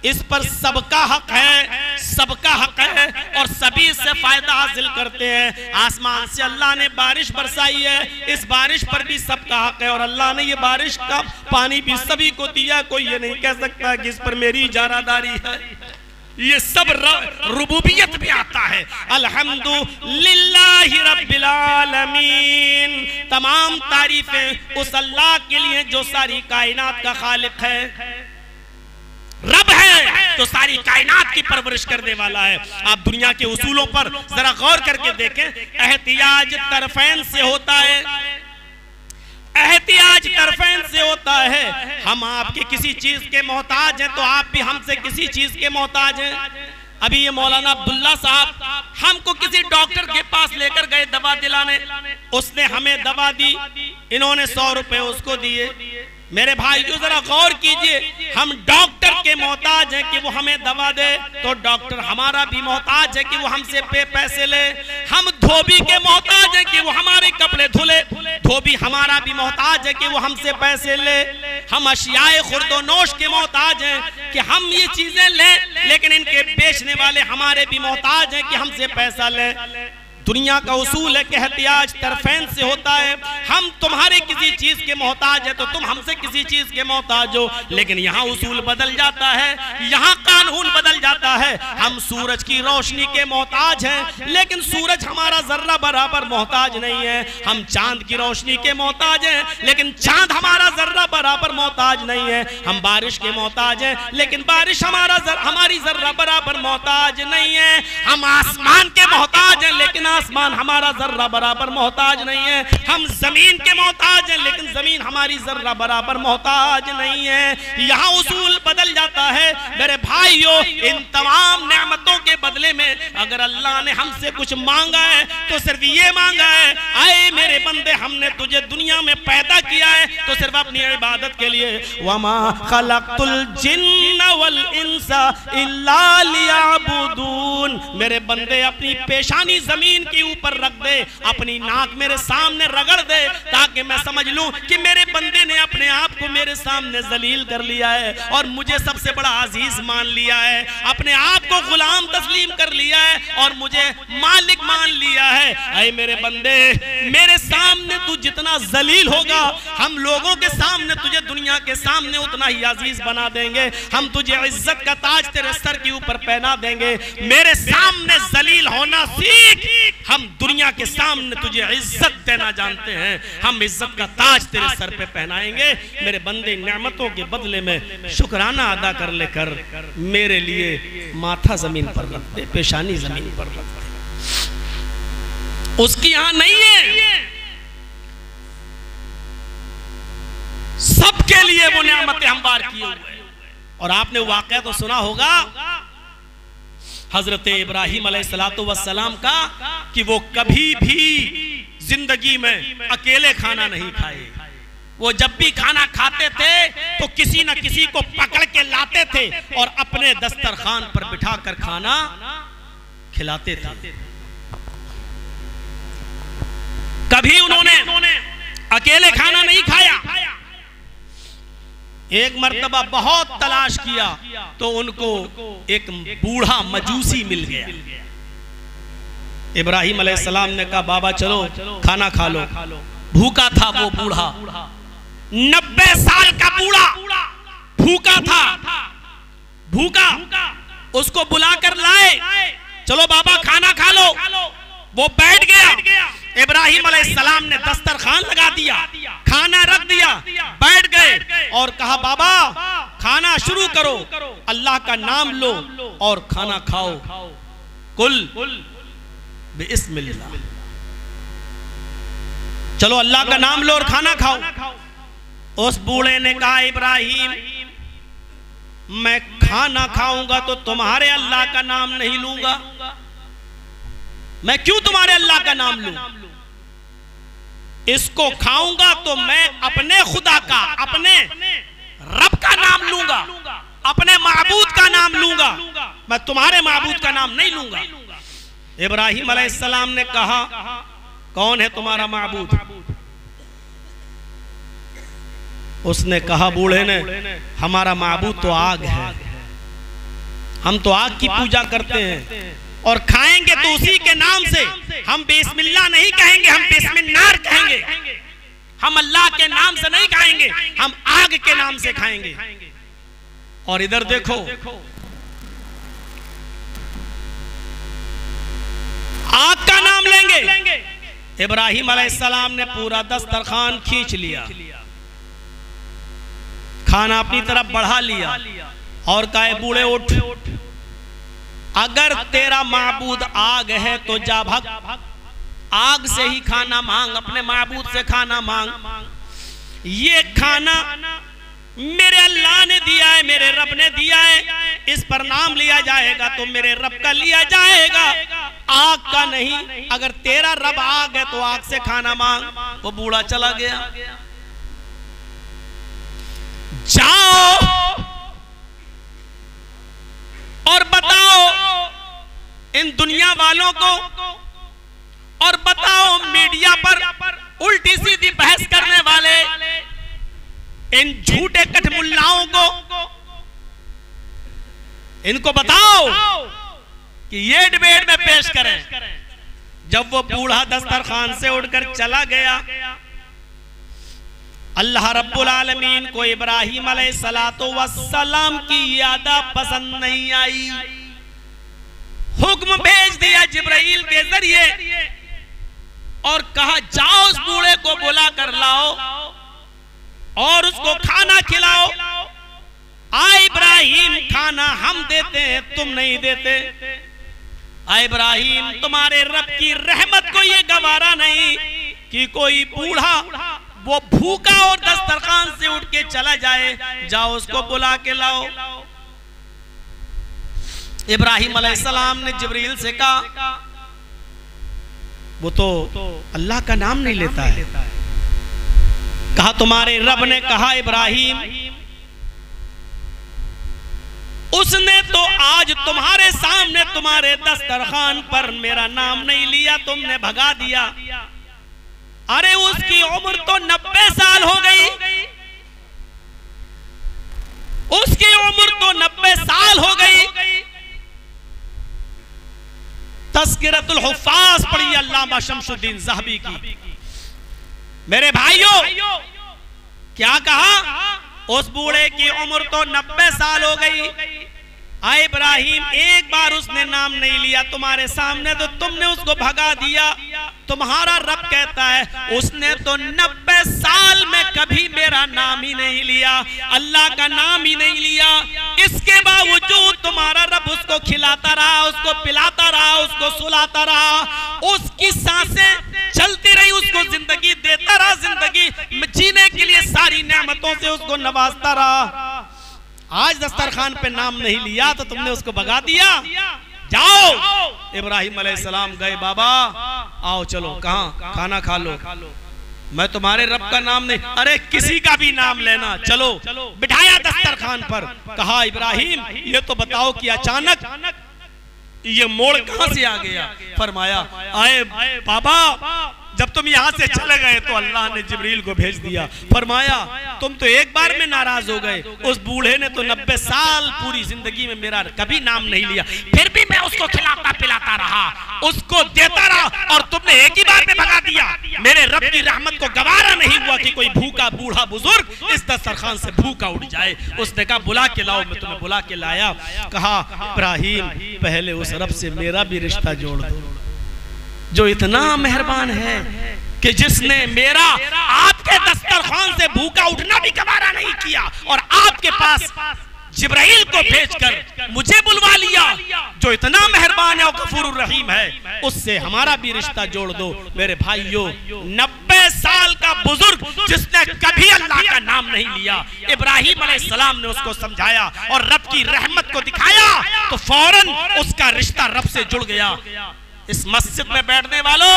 इस पर सबका हक है, सबका हक है और सभी इससे फायदा हासिल करते हैं। आसमान से अल्लाह ने बारिश बरसाई है, इस बारिश पर भी सबका हक है और अल्लाह ने ये बारिश का पानी भी सभी को दिया। कोई ये नहीं कह सकता कि इस पर मेरी इजारादारी है। ये सब रुबूबियत में आता है। अल्हम्दुलिल्लाहि रब्बिल आलमीन, तमाम तारीफें उस अल्लाह के लिए जो सारी कायनात का खालिक है, रब है तो सारी कायनात की परवरिश करने वाला है। आप दुनिया के उसूलों पर जरा गौर करके देखें, एहतियाज तरफैन से होता है, एहतियाज तरफैन से होता है। हम आपके किसी चीज के मोहताज हैं तो आप भी हमसे किसी चीज के मोहताज हैं। अभी ये मौलाना अब्दुल्ला साहब हमको किसी डॉक्टर के पास लेकर गए दवा दिलाने, उसने हमें दवा दी, इन्होंने 100 रुपए उसको दिए। मेरे भाई जो जरा गौर कीजिए, हम डॉक्टर के मोहताज हैं कि वो हमें दवा दे, तो डॉक्टर हमारा भी मोहताज है कि वो हमसे पैसे ले। हम धोबी के मोहताज हैं कि वो हमारे कपड़े धुले, धोबी हमारा भी मोहताज है कि वो हमसे पैसे ले। हम अशियाए खुर्दोनोश के मोहताज हैं कि हम ये चीजें लें, लेकिन इनके बेचने वाले हमारे भी मोहताज हैं कि हमसे पैसा ले। दुनिया का उसूल है कि एहतियाज तरफैन से होता है। हम तुम्हारे किसी चीज के मोहताज है तो तुम हमसे किसी चीज के मोहताज हो, लेकिन यहाँ उसूल बदल जाता है, यहाँ कानून बदल जाता है। हम सूरज की रोशनी के मोहताज हैं, लेकिन सूरज हमारा जर्रा बराबर मोहताज नहीं है। हम चांद की रोशनी के मोहताज हैं, लेकिन चांद हमारा जर्रा बराबर मोहताज नहीं है। हम बारिश के मोहताज हैं, लेकिन बारिश हमारी जर्रा बराबर मोहताज नहीं है। हम आसमान के मोहताज हैं, लेकिन आसमान हमारा जर्रा बराबर मोहताज नहीं है। हम जमीन के मोहताज हैं, लेकिन जमीन हमारी जर्रा बराबर मोहताज नहीं है। यहाँ उसूल बदल जाता है। मेरे भाइयों, इन तमाम नेमतों के बदले में अगर अल्लाह ने हमसे कुछ मांगा है तो सिर्फ ये मांगा है, आए मेरे बंदे, हमने तुझे दुनिया में पैदा किया है तो सिर्फ अपनी इबादत के लिए। वमा खलक़तुल जिन्ना वल इंसा इल्ला लियअबुदून। मेरे बंदे अपनी पेशानी जमीन के ऊपर रख दे, अपनी नाक मेरे सामने रगड़ दे, ताकि मैं समझ लूं कि मेरे बंदे ने अपने आप को मेरे सामने जलील कर लिया है और मुझे सबसे बड़ा अजीज मान लिया है, अपने आप को गुलाम तस्लीम कर लिया है और मुझे मालिक मान लिया है। ऐ मेरे बंदे, मेरे सामने तू जितना जलील होगा, हम लोगों के सामने तुझे दुनिया के सामने उतना ही अजीज बना देंगे। हम तुझे इज्जत का ताज तेरे सर के ऊपर पहना देंगे। मेरे सामने जलील होना सीख, हम दुनिया के सामने तुझे इज्जत देना जानते हैं। हम इज्जत का ताज तेरे सर पे पहनाएंगे। मेरे बंदे, नेमतों के बदले में शुक्राना अदा कर लेकर मेरे लिए माथा जमीन पर रख दे, पेशानी जमीन पर रख दे। उसकी यहां नहीं है, सबके लिए वो नेमतें हमवार किए हुए। और आपने वाकया तो सुना होगा हजरत इब्राहिम अलैहिस्सलातु वस्सलाम का, कि वो कभी भी जिंदगी में अकेले खाना नहीं खाए। वो जब भी खाना खाते थे तो किसी न किसी को पकड़ के लाते थे और अपने दस्तरखान पर बिठाकर खाना खिलाते थे। कभी उन्होंने अकेले खाना नहीं खाया। एक मर्तबा बहुत तलाश किया तो उनको एक बूढ़ा मजूसी मिल गया। इब्राहिम अलैहिस्सलाम ने कहा, बाबा चलो खाना खा लो। भूखा था वो बूढ़ा, 90 साल का बूढ़ा भूखा था, भूखा। उसको बुलाकर लाए, चलो बाबा खाना खा लो। वो बैठ गया। इब्राहिम अलैहिस्सलाम ने दस्तरखान लगा दिया, खाना रख दिया, बैठ गए और कहा, बाबा खाना शुरू करो, अल्लाह का नाम लो और खाना खाओ। कुल बिस्मिल्लाह, चलो अल्लाह का नाम लो और खाना खाओ। उस बूढ़े ने कहा, इब्राहिम मैं खाना खाऊंगा तो तुम्हारे अल्लाह का नाम नहीं लूंगा। मैं क्यों तुम्हारे अल्लाह का नाम लूं? इसको खाऊंगा तो मैं अपने खुदा का, अपने रब का नाम लूंगा, अपने माबूद का नाम लूंगा, मैं तुम्हारे माबूद का नाम नहीं लूंगा। इब्राहिम अलैहिस्सलाम ने कहा, कौन है तुम्हारा माबूद? उसने कहा, बूढ़े ने, हमारा माबूद तो आग है, हम तो आग की पूजा करते हैं और खाएंगे तो उसी के नाम से। हम बिस्मिल्लाह नहीं कहेंगे, हम बिस्मिन्नार कहेंगे। हम अल्लाह के नाम से नहीं खाएंगे, हम आग के नाम से खाएंगे। और इधर देखो, आग का नाम लेंगे। इब्राहिम अलैहिस्सलाम ने पूरा दस्तरखान खींच लिया, खाना अपनी तरफ बढ़ा लिया और कहे, बूढ़े उठ, अगर तेरा माबूद आग है तो जा भग, आग से ही खाना मांग, अपने माबूद से खाना मांग। ये खाना मेरे अल्लाह ने दिया है, मेरे रब ने दिया है, इस पर नाम लिया जाएगा तो मेरे रब का लिया जाएगा, आग का नहीं। अगर तेरा रब आग है तो आग से खाना मांग। वो बूढ़ा चला गया। जाओ और बताओ इन दुनिया वालों को, और बताओ मीडिया पर उल्टी सीधी बहस करने वाले इन झूठे कठमुल्लाओं को, इनको बताओ कि ये डिबेट में पेश करें। जब वो बूढ़ा दस्तरखान से उठकर चला गया, अल्लाह रब्बुल आलमीन को इब्राहिम अलैहिस्सलातु वस्सलाम की यादा पसंद नहीं आई। हुक्म भेज दिया जिब्राइल के जरिए और कहा, जाओ उस बूढ़े को बुला कर लाओ और उसको खाना खिलाओ। आ इब्राहिम, खाना हम देते हैं, तुम नहीं देते। आ इब्राहिम, तुम्हारे रब की रहमत को ये गवारा नहीं कि कोई बूढ़ा वो भूखा और दस्तरखान से उठ के चला जाए, जाओ उसको बुला के लाओ। इब्राहिम अलैहिस्सलाम ने जिब्रील से कहा, वो तो अल्लाह का नाम नहीं लेता है। कहा, तुम्हारे रब ने कहा इब्राहिम, उसने तो आज तुम्हारे सामने तुम्हारे दस्तरखान पर मेरा नाम नहीं लिया, तुमने भगा दिया। अरे उसकी उम्र तो 90 साल हो गई, उसकी उम्र तो 90 साल हो गई। तज़किरतुल हुफ़्फ़ाज़ पढ़ी अल्लामा शमसुद्दीन ज़हबी की। मेरे भाइयों, क्या कहा? उस बूढ़े की उम्र तो 90 साल हो गई। आए इब्राहिम, एक बार उसने नाम नहीं लिया तुम्हारे सामने तो तुमने उसको भगा दिया। तुम्हारा रब कहता है उसने तो 90 साल में कभी मेरा नाम ही नहीं लिया, अल्लाह का नाम ही नहीं लिया। इसके बावजूद तुम्हारा रब उसको खिलाता रहा, उसको पिलाता रहा, उसको सुलाता रहा, उसकी सांसें चलती रही, उसको जिंदगी देता रहा, जिंदगी जीने के लिए सारी नेमतों से उसको नवाजता रहा। आज दस्तरखान पे नाम नहीं लिया तो तुमने उसको भगा दिया। जाओ। इब्राहिम अलैहिस्सलाम गए, बाबा आओ चलो, कहाँ खाना खा लो। मैं तुम्हारे रब का नाम नहीं, अरे किसी का भी नाम लेना, चलो। बिठाया दस्तरखान पर, कहा इब्राहिम ये तो बताओ कि अचानक ये मोड़ कहाँ से आ गया? फरमाया, आए बाबा, जब तुम यहाँ से चले गए तो अल्लाह ने जिब्रील को भेज दिया। फरमाया तुम तो एक बार में नाराज हो गए, उस बूढ़े ने तो 90 साल पूरी जिंदगी में मेरा कभी नाम नहीं लिया, फिर भी मैं उसको खिलाता पिलाता रहा, उसको देता रहा, और तुमने एक ही बार में भगा दिया। मेरे रब की रहमत को गवारा नहीं हुआ कि कोई भूखा बूढ़ा बुजुर्ग इस दस्तरखान से भूखा उठ जाए। उसने कहा बुला के लाओ। मैं तुम्हें बुला के लाया। कहा इब्राहिम, पहले उस रब से मेरा भी रिश्ता जोड़ दो जो इतना मेहरबान है कि जिसने मेरा आपके दस्तरखान से भूखा उठना भी गवारा नहीं किया और आपके पास जिब्राइल को भेजकर मुझे बुलवा लिया, जो इतना मेहरबान है और गफूरुर रहीम है, उससे हमारा भी रिश्ता जोड़ दो। मेरे भाइयों, 90 साल का बुजुर्ग जिसने कभी अल्लाह का नाम नहीं लिया, इब्राहिम अलैहिस्सलाम ने उसको समझाया और रब की रहमत को दिखाया तो फौरन उसका रिश्ता रब से जुड़ गया। इस मस्जिद में बैठने वालों,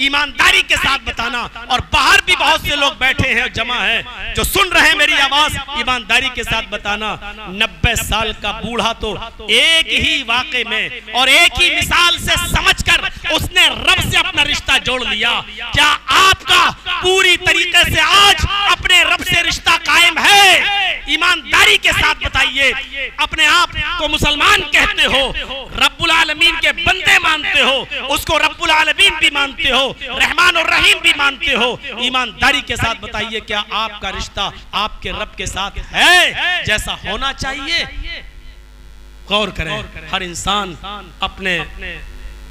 ईमानदारी के साथ बताना। और बाहर भी बहुत से लोग बैठे हैं, जमा हैं, जो सुन रहे हैं मेरी आवाज, ईमानदारी के साथ बताना। 90 साल का बूढ़ा तो एक ही वाक़े में और एक ही मिसाल से समझकर उसने रब से अपना रिश्ता जोड़ लिया। क्या आपका पूरी तरीके से आज अपने रब से रिश्ता कायम है? ईमानदारी के साथ बताइए। अपने आप को मुसलमान कहते हो, रब्बुल आलमीन के बंदे मानते हो, उसको रब्बुल आलमीन भी मानते हो, रहमान और रहीम भी मानते हो। ईमानदारी के साथ बताइए, क्या आपका रिश्ता आपके रब के साथ है जैसा होना चाहिए? गौर करें, हर इंसान अपने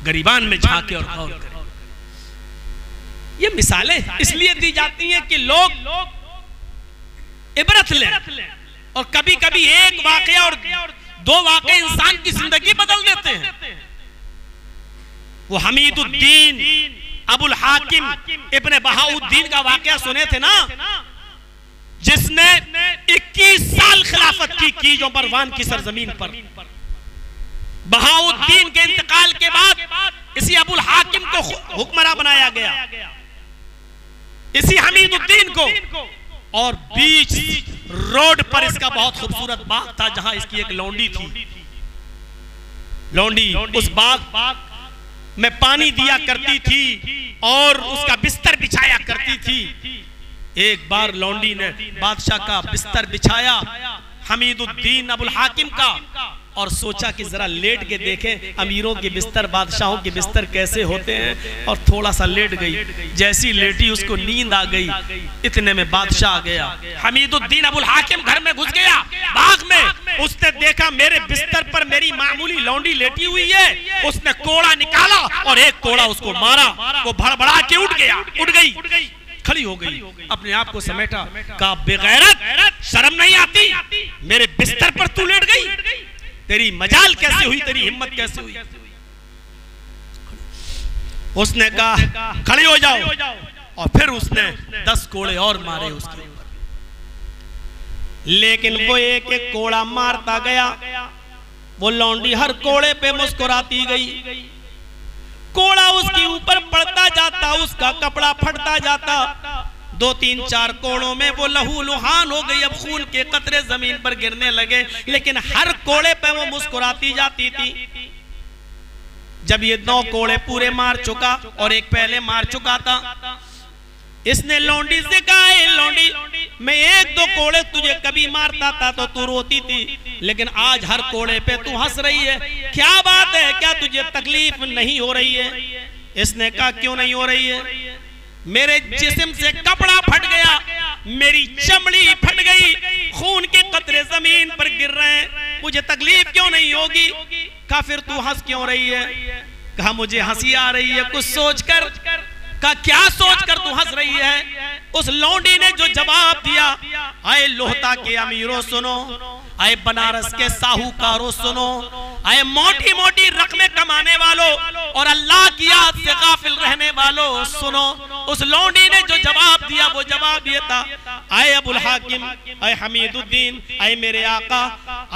गरीबान में झांके और गौर करे। ये मिसालें इसलिए दी जाती हैं कि लोग इबरत लें, और कभी कभी एक वाकया और दो वाकये इंसान की जिंदगी बदल देते हैं। वो हमीदुद्दीन अबुल हाकिम इब्ने बहाउद्दीन का वाकया सुने थे ना, जिसने 21 साल खिलाफत की कीजों पर वान की सरजमीन पर। बहाउद्दीन के इंतकाल के बाद इसी अबुल हाकिम को हुक्मरान बनाया गया, इसी हमीदुद्दीन को। और बीच रोड पर इसका बहुत खूबसूरत बाग था, जहां इसकी एक लौंडी थी। लौंडी उस बाग में पानी दिया करती थी और उसका बिस्तर बिछाया करती थी। एक बार लौंडी ने बादशाह का बिस्तर बिछाया, हमीदुद्दीन अबुल हाकिम का, और सोचा कि जरा लेट के देखें अमीरों के बिस्तर, बादशाहों के बिस्तर कैसे होते हैं, और थोड़ा सा लेट गई। जैसी लेटी उसको नींद आ गई, इतने में बादशाह आ गया। हमीदुद्दीन अबुल हाकिम घर में घुस गया बाग में। उसने देखा मेरे बिस्तर पर मेरी मामूली लौंडी लेटी हुई है। उसने कोड़ा निकाला और एक कोड़ा उसको मारा। वो भड़बड़ा के उठ गई, खड़ी हो गई, अपने आप को समेटा, कहा बेगैरत, शर्म नहीं आती? मेरे बिस्तर पर तू लेट गई? तेरी मजाल कैसे हुई, तेरी हिम्मत कैसे हुई? उसने कहा खड़े हो जाओ, और फिर उसने 10 कोड़े और मारे उसके ऊपर। लेकिन वो एक एक कोड़ा मारता गया, वो लौंडी हर कोड़े पे मुस्कुराती गई। कोड़ा उसके ऊपर पड़ता जाता, उसका कपड़ा फटता जाता। 2, 3, 4 कोड़ों में वो लहू लुहान हो गई। अब खून के कतरे जमीन पर गिरने लगे, लेकिन हर कोड़े पे वो मुस्कुराती जाती थी। जब ये 9 कोड़े पूरे मार चुका और एक पहले मार चुका था, इसने लौंडी से कहा, लौंडी, मैं 1-2 कोड़े तुझे कभी मारता था तो तू रोती थी, लेकिन आज हर कोड़े पे तू हंस रही है। क्या बात है? क्या तुझे तकलीफ नहीं हो रही है? इसने कहा क्यों नहीं हो रही है? मेरे जिस्म से कपड़ा फट गया, मेरी चमड़ी फट गई, खून के कतरे जमीन पर गिर रहे हैं, मुझे तकलीफ क्यों नहीं होगी? कहा फिर तू हंस क्यों रही है? कहा मुझे हंसी आ रही है कुछ सोचकर। कहा क्या सोचकर तू हंस रही है? उस लौंडी ने जो जवाब दिया, आए लोहता के अमीरों सुनो, आए बनारस के साहूकारों सुनो, आए मोटी मोटी रकमें कमाने वालों और अल्लाह की याद से गाफिल रहने वालों सुनो। उस लौंडी ने जो जवाब दिया वो जवाब ये था, आए अबुल हाकिम, आए हमीदुद्दीन, आए मेरे आका,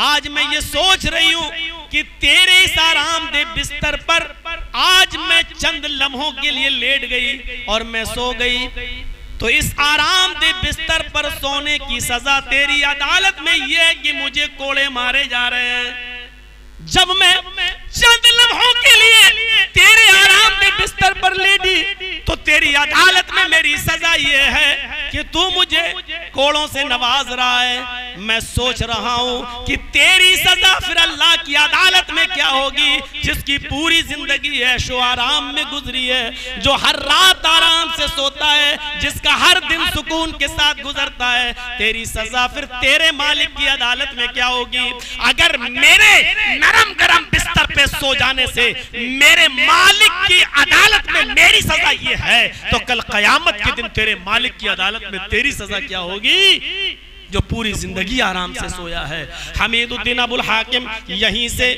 आज मैं ये सोच रही हूँ कि तेरे इस आरामदेह बिस्तर पर आज मैं चंद लम्हों के लिए लेट गई और मैं सो गई, तो इस आरामदेह बिस्तर पर सोने की सजा तेरी अदालत में यह है कि मुझे कोड़े मारे जा रहे हैं। जब मैं चंद लम्हों के लिए तेरे आरामदेह बिस्तर पर लेटी, तो तेरी अदालत में मेरी सजा ये है कि तू मुझे कोड़ों से नवाज रहा है। मैं सोच रहा हूं कि तेरी सजा फिर अल्लाह की अदालत में क्या होगी, जिसकी पूरी जिंदगी ऐशो आराम में गुजरी है, जो हर रात आराम से सोता है, जिसका हर दिन सुकून के साथ गुजरता है। तेरी सजा फिर तेरे मालिक की अदालत में क्या होगी? अगर मेरे नरम गरम बिस्तर पे सो जाने से मेरे मालिक की अदालत में मेरी सजा ये है, तो कल कयामत के दिन तेरे मालिक की अदालत में तेरी सजा क्या होगी, जो पूरी जिंदगी आराम से सोया है। हमीदुद्दीन अबुल हाकिम यहीं से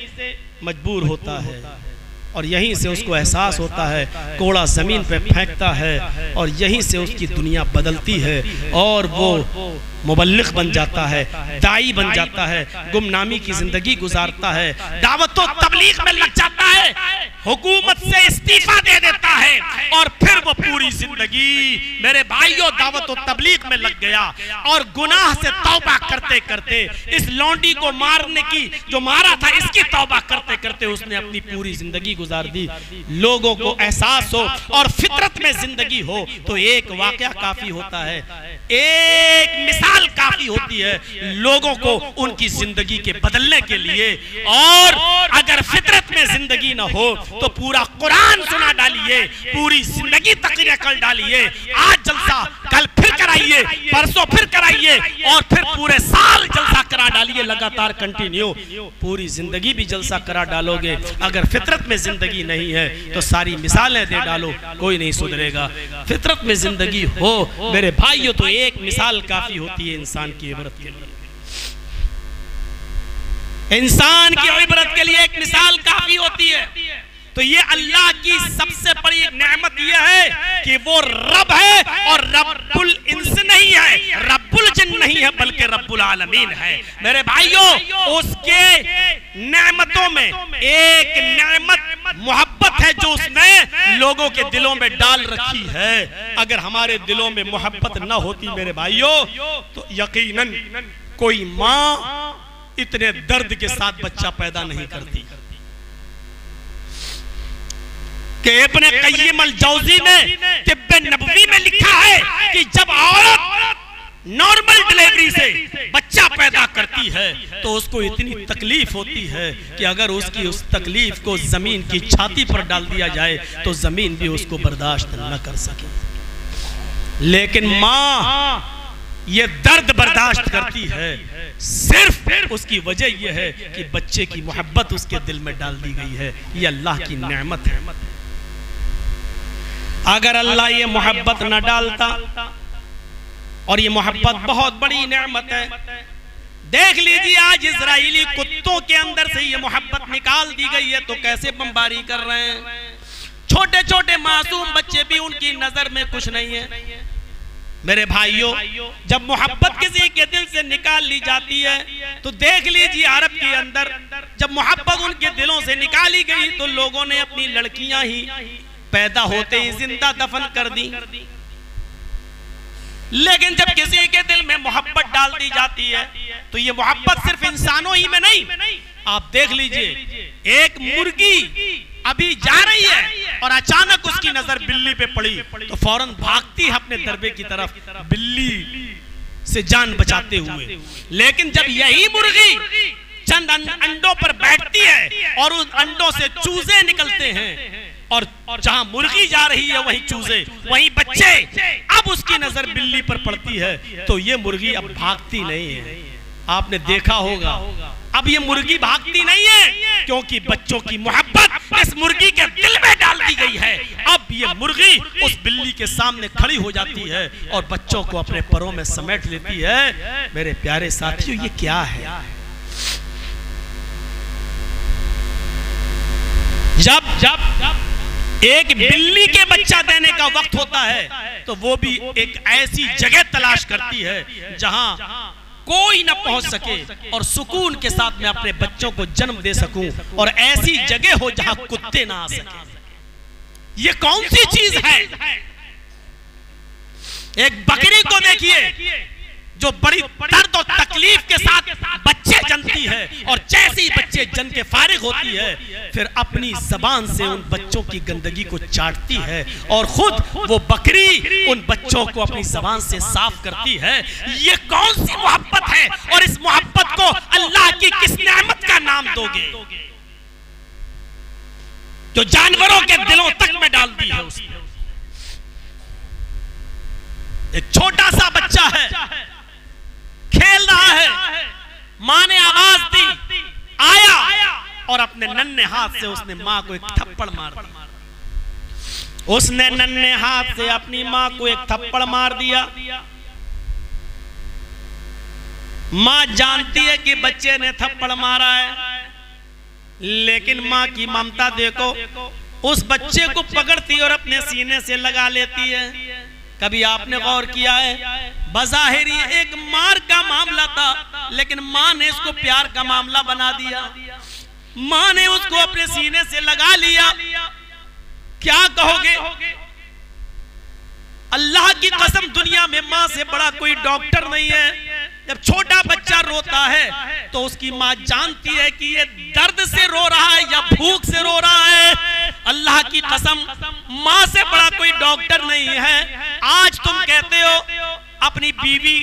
मजबूर होता है और यहीं से उसको एहसास होता है, कोड़ा जमीन पे फेंकता है और यहीं से उसकी दुनिया बदलती है और वो मुबल्लिग बन जाता है, दाई बन जाता है, गुमनामी की जिंदगी गुजारता है, दावत व तबलीग में लग जाता है। हुकूमत से इस्तीफा दे देता है और फिर वो पूरी जिंदगी मेरे भाइयों दावत और तबलीग में लग गया और गुनाह से तौबा करते करते इस लौंडी को मारने की जो मारा था इसकी तौबा करते करते उसने अपनी पूरी जिंदगी गुजार दी। लोगों को एहसास हो और फितरत में जिंदगी हो तो एक वाकया काफी होता है, एक मिसाल काफी होती है लोगों को उनकी जिंदगी के बदलने के लिए। और अगर फितरत में जिंदगी न हो तो पूरा कुरान सुना डालिए, पूरी जिंदगी तकरीर कर डालिए, आज जलसा कल फिर कराइए, परसों फिर कराइए और फिर पूरे साल जलसा करा डालिए, लगातार कंटिन्यू, पूरी जिंदगी भी जलसा करा डालोगे। अगर फितरत में जिंदगी नहीं है तो सारी मिसालें दे डालो, कोई नहीं सुधरेगा। फितरत में जिंदगी हो मेरे भाइयों तो एक मिसाल काफी होती है इंसान की इबरत के लिए। इंसान की इबरत के लिए एक मिसाल काफी होती है। तो ये अल्लाह की सबसे बड़ी एक नेमत यह है कि वो रब है और रब्बुल इंस नहीं है, रब्बुल जिन नहीं है, बल्कि रब्बुल आलमीन है। मेरे भाइयों उसके नेमतों में एक नेमत मोहब्बत है जो उसने लोगों के दिलों में डाल रखी है। अगर हमारे दिलों में मोहब्बत न होती मेरे भाइयों तो यकीनन कोई माँ इतने दर्द के साथ बच्चा पैदा नहीं करती। कि इब्ने क़य्यिम अल-जौज़ी ने तिब्बे नबवी में लिखा है कि जब औरत नॉर्मल डिलीवरी से बच्चा पैदा करती है तो उसको इतनी तकलीफ होती है कि अगर उसकी उस तकलीफ को जमीन की छाती पर डाल दिया जाए तो जमीन भी उसको बर्दाश्त न कर सके। लेकिन माँ ये दर्द बर्दाश्त करती है, सिर्फ उसकी वजह यह है कि बच्चे की मोहब्बत उसके दिल में डाल दी गई है। ये अल्लाह की नेमत है। अगर अल्लाह ये मोहब्बत न डालता, और ये मोहब्बत बहुत बड़ी नेमत है, देख लीजिए आज इजराइली कुत्तों के अंदर से ये मोहब्बत निकाल दी गई है तो कैसे बमबारी कर रहे हैं। छोटे छोटे मासूम बच्चे भी उनकी नजर में कुछ नहीं है। मेरे भाइयों जब मोहब्बत किसी के दिल से निकाल ली जाती है तो देख लीजिए अरब के अंदर जब मोहब्बत उनके दिलों से निकाली गई तो लोगों ने अपनी लड़कियां ही पैदा होते ही जिंदा दफन कर दी। लेकिन जब किसी के दिल में मोहब्बत डाल दी जाती है तो ये मोहब्बत सिर्फ इंसानों ही में नहीं, आप देख लीजिए एक मुर्गी अभी जा रही है और अचानक उसकी नजर बिल्ली पे पड़ी तो फौरन भागती है अपने दरबे की तरफ बिल्ली से जान बचाते हुए। लेकिन जब यही मुर्गी चंद अंडों पर बैठती है और उन अंडों से चूजे निकलते हैं और जहां मुर्गी जा रही है वहीं चूजे वहीं बच्चे, अब उसकी नजर बिल्ली पर पड़ती है तो ये मुर्गी अब भागती नहीं है। आपने देखा होगा अब ये मुर्गी भागती नहीं है क्योंकि बच्चों की मोहब्बत इस मुर्गी के दिल में डाल दी गई है। अब ये मुर्गी उस बिल्ली के सामने खड़ी हो जाती है और बच्चों को अपने परों में समेट लेती है। मेरे प्यारे साथियों ये क्या है? जब एक बिल्ली के बच्चा देने का वक्त होता है तो वो भी एक ऐसी जगह तलाश करती है जहां कोई न पहुंच सके और सुकून के साथ मैं अपने बच्चों को जन्म दे सकूं और ऐसी जगह हो जहां कुत्ते ना आ सके। ये कौन सी चीज है? एक बकरी को देखिए जो बड़ी दर्द और तकलीफ के साथ बच्चे जनती है और जैसे ही बच्चे जन के फारिग होती है फिर अपनी जबान से उन बच्चों की गंदगी को चाटती है और खुद वो बकरी उन बच्चों को अपनी जबान से साफ करती है। ये कौन सी मोहब्बत है? और इस मोहब्बत को अल्लाह की किस नेमत का नाम दोगे जो जानवरों के दिलों तक में डाल दी है उसने? एक छोटा सा बच्चा है, खेल रहा है, माँ ने आवाज दी, आया और अपने नन्हे हाथ से उसने माँ को एक थप्पड़ मार दिया। उसने नन्हे हाथ से अपनी माँ को एक थप्पड़ मार दिया। माँ जानती है कि बच्चे ने थप्पड़ मारा है लेकिन माँ की ममता देखो, उस बच्चे को पकड़ती और अपने सीने से लगा लेती है। कभी आपने गौर किया है बज़ाहिर ये एक मार का मामला था लेकिन माँ ने इसको प्यार का मामला बना दिया। मां ने उसको अपने सीने से लगा लिया। क्या कहोगे? अल्लाह की कसम, दुनिया में मां से बड़ा कोई डॉक्टर नहीं है। जब छोटा बच्चा रोता है तो उसकी मां जानती है कि ये दर्द से रो रहा है या भूख से रो रहा है। अल्लाह की कसम, मां से बड़ा कोई डॉक्टर नहीं है। आज तुम कहते हो अपनी बीवी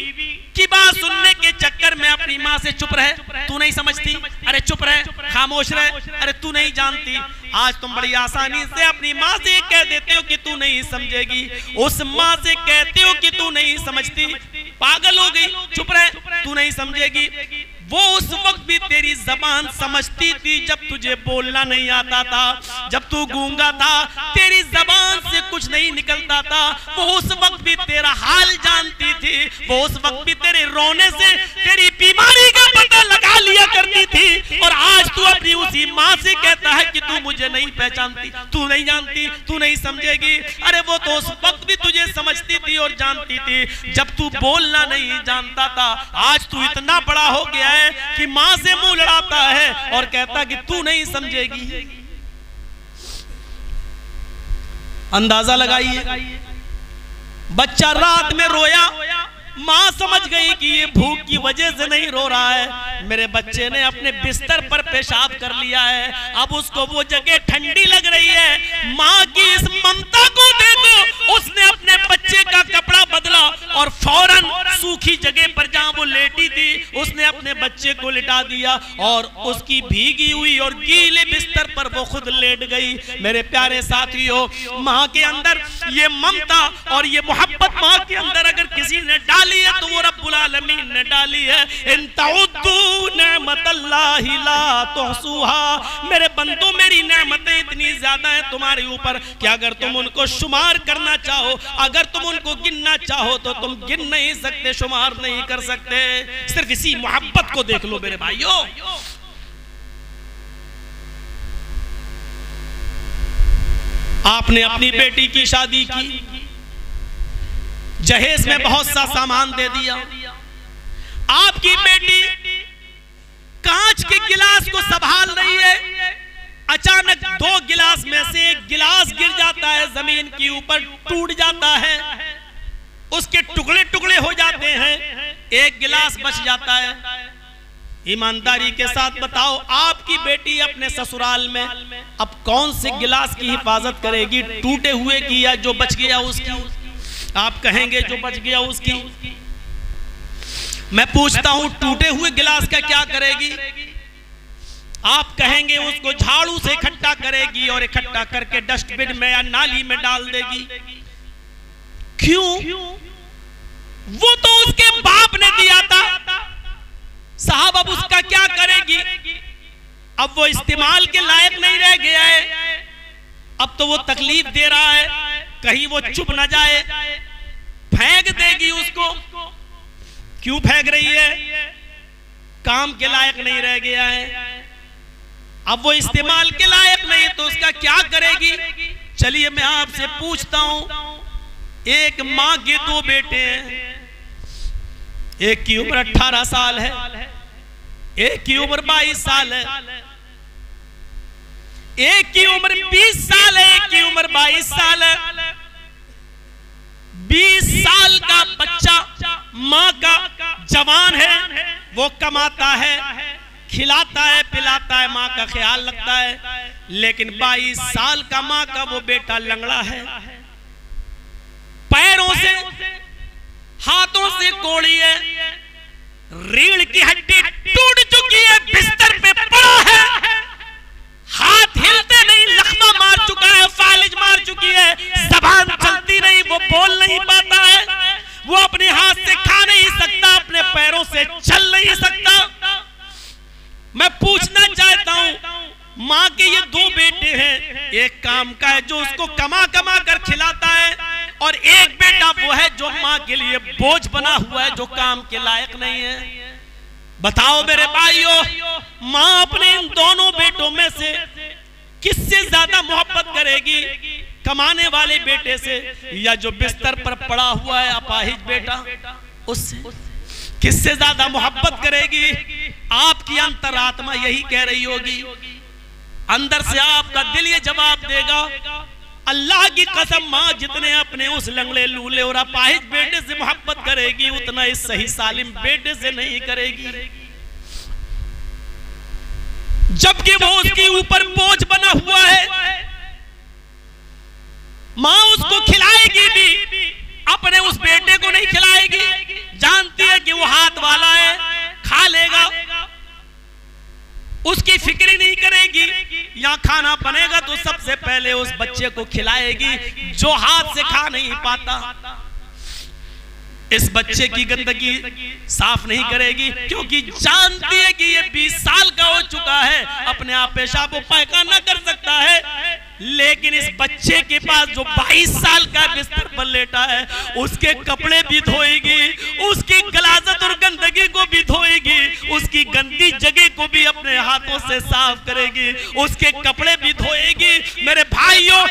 की बात सुनने के चक्कर में अपनी माँ से चुप रहे, तू नहीं समझती, अरे चुप रहे, खामोश रहे, अरे तू नहीं जानती। आज तुम बड़ी आसानी से अपनी माँ से कह देते हो कि तू नहीं समझेगी, उस माँ से कहते हो कि तू नहीं समझती, पागल हो गई, चुप रहे, तू नहीं समझेगी। वो उस वक्त भी तेरी जबान समझती थी जब तुझे बोलना नहीं आता था, जब तू गूंगा था, तेरी जबान से कुछ नहीं निकलता था। वो उस वक्त भी तेरा हाल जानती थी, वो उस वक्त भी तेरे रोने से तेरी बीमारी का पता लगा लिया करती थी। और आज तू अपनी उसी माँ से कहता है कि तू मुझे नहीं पहचानती, तू नहीं जानती, तू नहीं समझेगी। अरे वो तो उस वक्त भी तुझे समझती थी और जानती थी जब तू बोलना नहीं जानता था। आज तू इतना बड़ा हो गया है कि मां से मुंह लड़ाता है और कहता कि तू नहीं समझेगी। अंदाजा लगाइए, बच्चा रात में रोया, मां समझ गई कि ये भूख की वजह से नहीं रो रहा है, मेरे बच्चे ने अपने बिस्तर पर पेशाब कर लिया है, अब उसको वो जगह ठंडी लग रही है। मां की इस ममता को देखो, उसने अपने बच्चे का कपड़ा बदला और फौरन सूखी जगह पर जहां वो लेटी थी उसने अपने बच्चे को लिटा दिया और उसकी भीगी हुई और गीले बिस्तर पर वो खुद लेट गई। मेरे प्यारे साथियों, मां के अंदर ये ममता और ये मोहब्बत मां के अंदर अगर किसी ने डाली है तो वो रब्बुल आलमीन ने डाली है। इन तउद्दू नेमतल्लाहि ला तुहसूहा, मेरे बंदो मेरी नेमतें इतनी ज्यादा हैं तुम्हारे ऊपर कि अगर तुम उनको शुमार करना चाहो, अगर तुम उनको गिनना चाहो तो तुम गिन नहीं सकते, शुमार नहीं कर सकते। सिर्फ इसी मोहब्बत को देख लो मेरे भाइयों। आपने अपनी बेटी की शादी की, जहेज में बहुत सा सामान दे दिया, आपकी बेटी कांच के गिलास को संभाल रही है, अचानक 2 गिलास में से एक गिलास गिर जाता है, जमीन के ऊपर टूट जाता है, उसके टुकड़े टुकड़े हो जाते हैं, एक गिलास बच जाता है। ईमानदारी के साथ बताओ, आपकी बेटी अपने ससुराल में अब कौन से गिलास की हिफाजत करेगी, टूटे हुए की या जो बच गया उसकी? आप कहेंगे जो बच गया उसकी। मैं पूछता हूं टूटे हुए गिलास का क्या करेगी? आप कहेंगे उसको झाड़ू से इकट्ठा करेगी और इकट्ठा करके डस्टबिन में या नाली में डाल देगी। क्यों? वो तो उसके बाप ने दिया था साहब, अब उसका क्या करेगी? अब वो इस्तेमाल के लायक नहीं रह गया है, अब तो वो तकलीफ दे रहा है, कहीं वो चुप ना जाए, फेंक देगी उसको। क्यों फेंक रही है? काम के लायक नहीं रह गया है, अब वो इस्तेमाल के लायक नहीं, तो उसका क्या करेगी? चलिए मैं आपसे पूछता हूं, एक मां के 2 बेटे हैं, एक की उम्र 18 साल है, एक की उम्र 22 साल है, एक की उम्र 20 साल है, एक की उम्र 22 साल है। 20 साल का बच्चा मां का जवान है, वो कमाता है, खिलाता है, पिलाता है, मां का ख्याल रखता है, लेकिन 22 साल का मां का वो बेटा लंगड़ा है, पैरों से हाथों से कोड़ी है, रीढ़ की हड्डी टूट चुकी है, बिस्तर पे पड़ा है, हाथ हिलते नहीं, लकवा मार चुका है, फालिज मार चुकी है, जबान चलती नहीं, वो बोल नहीं पाता है, वो अपने हाथ से खा नहीं सकता, अपने पैरों से चल नहीं सकता। मैं पूछना चाहता हूं, मां के ये 2 बेटे हैं, एक काम का है जो उसको कमा कमा कर खिलाता है, और एक बेटा वो है जो मां के लिए बोझ बना हुआ है, जो काम के लायक नहीं है। बताओ मेरे भाइयों, मां अपने इन दोनों बेटों में से किससे ज्यादा मोहब्बत करेगी? कमाने वाले बेटे से या जो बिस्तर पर पड़ा हुआ है अपाहिज बेटा, उससे किससे ज्यादा मोहब्बत करेगी? आपकी अंतरात्मा यही कह रही होगी, अंदर से आपका दिल ये जवाब देगा, अल्लाह की कसम माँ जितने अपने उस लंगड़े लूले और अपाहिज बेटे से मोहब्बत करेगी उतना इस सही सालिम बेटे से नहीं करेगी। जबकि वो उसके ऊपर बोझ बना हुआ है। माँ उसको खिलाएगी भी, अपने उस बेटे को नहीं खिलाएगी, जानती है कि वो हाथ वाला है, खा लेगा, उसकी फिक्र नहीं करेगी। यहाँ खाना बनेगा तो सबसे पहले उस बच्चे को खिलाएगी जो हाथ से खा नहीं पाता। इस बच्चे की गंदगी साफ नहीं करेगी क्योंकि जानती है कि ये 20 साल का हो चुका है, अपने आप पेशाब पैखाना कर सकता है। लेकिन इस बच्चे के पास जो 22 साल का बिस्तर पर लेटा है उसके कपड़े भी धोएगी, उसकी गलाजत और गंदगी को भी धोएगी, उसकी गंदी जगह को भी अपने हाथों से साफ करेगी, उसके कपड़े भी धोएगी। मेरे भाइयों,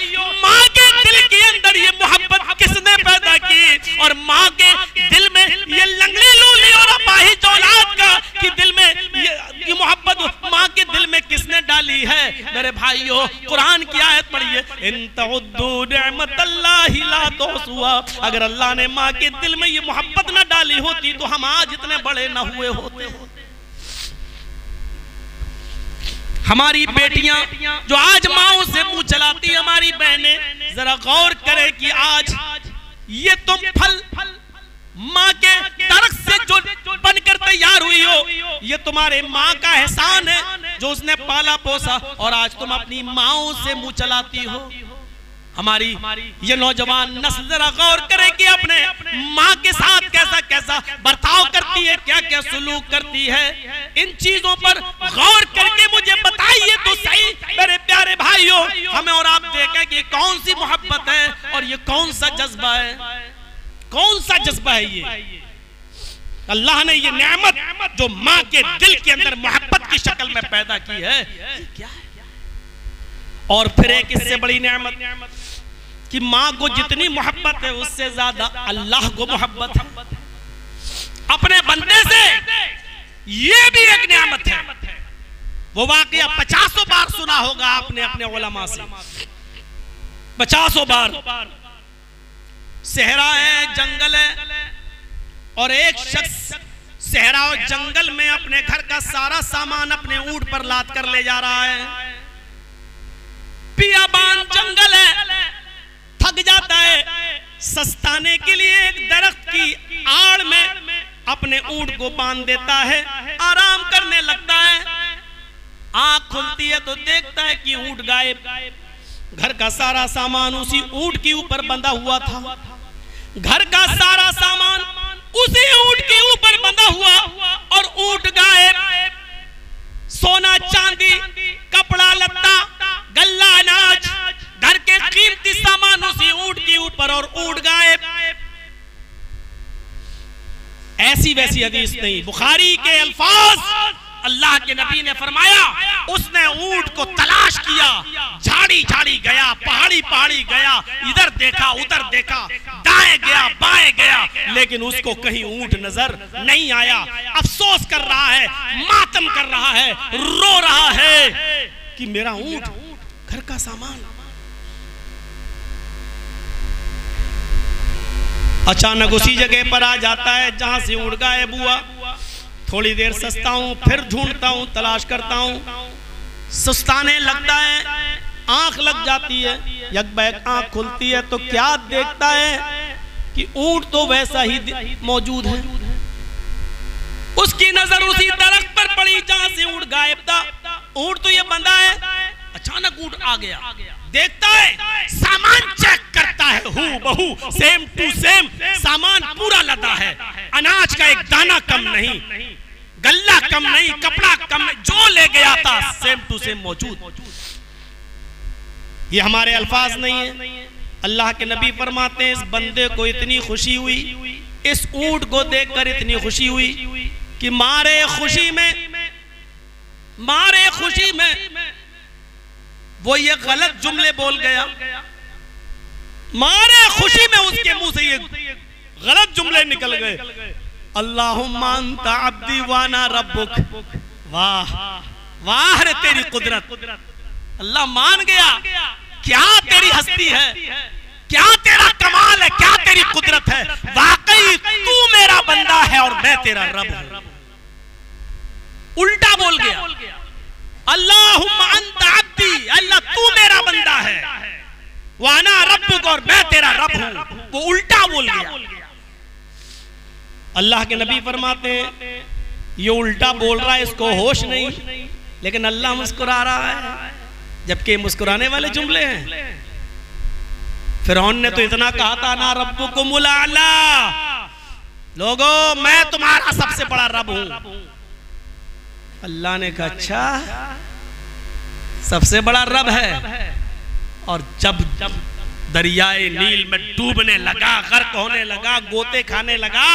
माँ के दिल के अंदर ये मोहब्बत किसने पैदा की? और माँ के दिल में ये लंगड़ी लूली और अपाहिज औलाद का कि दिल में ये मोहब्बत माँ के दिल में किसने डाली है? मेरे भाइयों, कुरान की आयत पढ़िए, इन तउद्दू निअमतल्लाहि ला तुहसूहा। अगर अल्लाह ने माँ के दिल में ये मोहब्बत न डाली होती तो हम आज इतने बड़े न हुए होते। हमारी बेटियां जो आज माओ से मुंह चलाती, हमारी बहनें जरा गौर करें कि आज ये तुम फल माँ के तरक से जो बनकर तैयार हुई हो, ये तुम्हारे माँ का एहसान है जो उसने पाला पोसा, और आज तुम अपनी माओ से मुंह चलाती हो। हमारी ये नौजवान नस्ल जरा गौर करे कि अपने माँ के साथ कैसा कैसा बर्ताव करती है, क्या क्या सुलूक करती है। इन चीजों पर गौर करके मुझे बताइए तो सही मेरे प्यारे भाइयों, हमें और आप देखें कि कौन सी मोहब्बत है और ये कौन सा जज्बा है, कौन सा जज्बा है ये। अल्लाह ने ये नेमत जो माँ के दिल के अंदर मोहब्बत की शक्ल में पैदा की है, क्या है? और फिर एक इससे बड़ी नेमत कि माँ को जितनी मोहब्बत है उससे ज्यादा अल्लाह को मोहब्बत है अपने बंदे से। ये भी एक नेमत है। वो वाकया 50 बार सुना होगा आपने अपने उलमा से, 50 बार। सहरा है, जंगल है, और एक शख्स सहरा और जंगल में अपने घर का सारा सामान अपने ऊंट पर लाद कर ले जा रहा है। बियाबान जंगल है, थक जाता है, सस्ताने के लिए एक दरख्त की आड़ में अपने ऊंट को बांध देता है, आराम करने लगता है। आंख खुलती है तो देखता है कि ऊंट गायब। घर का सारा सामान उसी ऊंट के ऊपर बंधा हुआ था, घर का सारा सामान उसी ऊंट के ऊपर बंधा हुआ, और ऊंट गायब। सोना चांदी, कपड़ा लत्ता, गल्ला अनाज, घर के कीमती सामान उसी ऊंट के ऊपर, और ऊंट गायब। ऐसी वैसी हदीस नहीं, बुखारी के अल्फाज। अल्लाह के नबी ने फरमाया, उसने ऊंट को तलाश किया, झाड़ी झाड़ी गया, पहाड़ी पहाड़ी गया, इधर देखा उधर देखा, दाएं गया बाएं गया, लेकिन उसको कहीं ऊंट नजर नहीं आया। अफसोस कर रहा है, मातम कर रहा है, रो रहा है कि मेरा ऊंट, घर का सामान। अचानक उसी जगह पर आ जाता है जहां से ऊंट गायब हुआ। थोड़ी देर सस्ता हूं, फिर ढूंढता हूं, तलाश करता हूं, सुस्ताने लगता है, आंख लग जाती है। यकबैक आंख खुलती है तो क्या देखता है कि ऊंट तो वैसा ही मौजूद है। उसकी नजर उसी दरख्त पर पड़ी जहां से ऊंट गायब था। ऊंट तो ये बंधा है, अचानक ऊंट आ गया, देखता है, सामान चेक करता है, हू बहू सेम टू सेम सामान पूरा लदा है, अनाज का एक दाना कम नहीं, गल्ला कम नहीं, कपड़ा कम नहीं, जो ले गया था सेम टू सेम मौजूद। ये हमारे अल्फाज नहीं है। अल्लाह के नबी फरमाते हैं, इस बंदे को इतनी खुशी हुई, इस ऊंट को देखकर इतनी खुशी हुई कि मारे खुशी में वो ये गलत जुमले बोल गया। मारे खुशी में उसके मुंह से ये गलत जुमले निकल गए। अल्लाहुम्मा अंता अब्दी वाना रब्बुक। वाह वाह रे तेरी कुदरत, अल्लाह मान गया, क्या तेरी हस्ती है, क्या तेरा कमाल है, क्या तेरी कुदरत है, वाकई तू मेरा बंदा है और मैं तेरा रब हूं। उल्टा बोल गया, अल्लाहुम्मा अंता अब्दी, अल्लाह तू मेरा बंदा है, वाना रब्बुक, और मैं तेरा रब हूं। वो उल्टा बोल गया। अल्लाह के नबी फरमाते हैं ये उल्टा बोल रहा है, इसको होश नहीं, लेकिन अल्लाह मुस्कुरा रहा है, जबकि मुस्कुराने वाले जुमले हैं। फिरौन ने तो इतना कहा था ना रब्बुकुमुल आला, लोगों मैं तुम्हारा सबसे बड़ा रब हूं। अल्लाह ने कहा अच्छा सबसे बड़ा रब है, और जब दरियाए नील में डूबने लगा, गर्क होने लगा, गोते खाने लगा,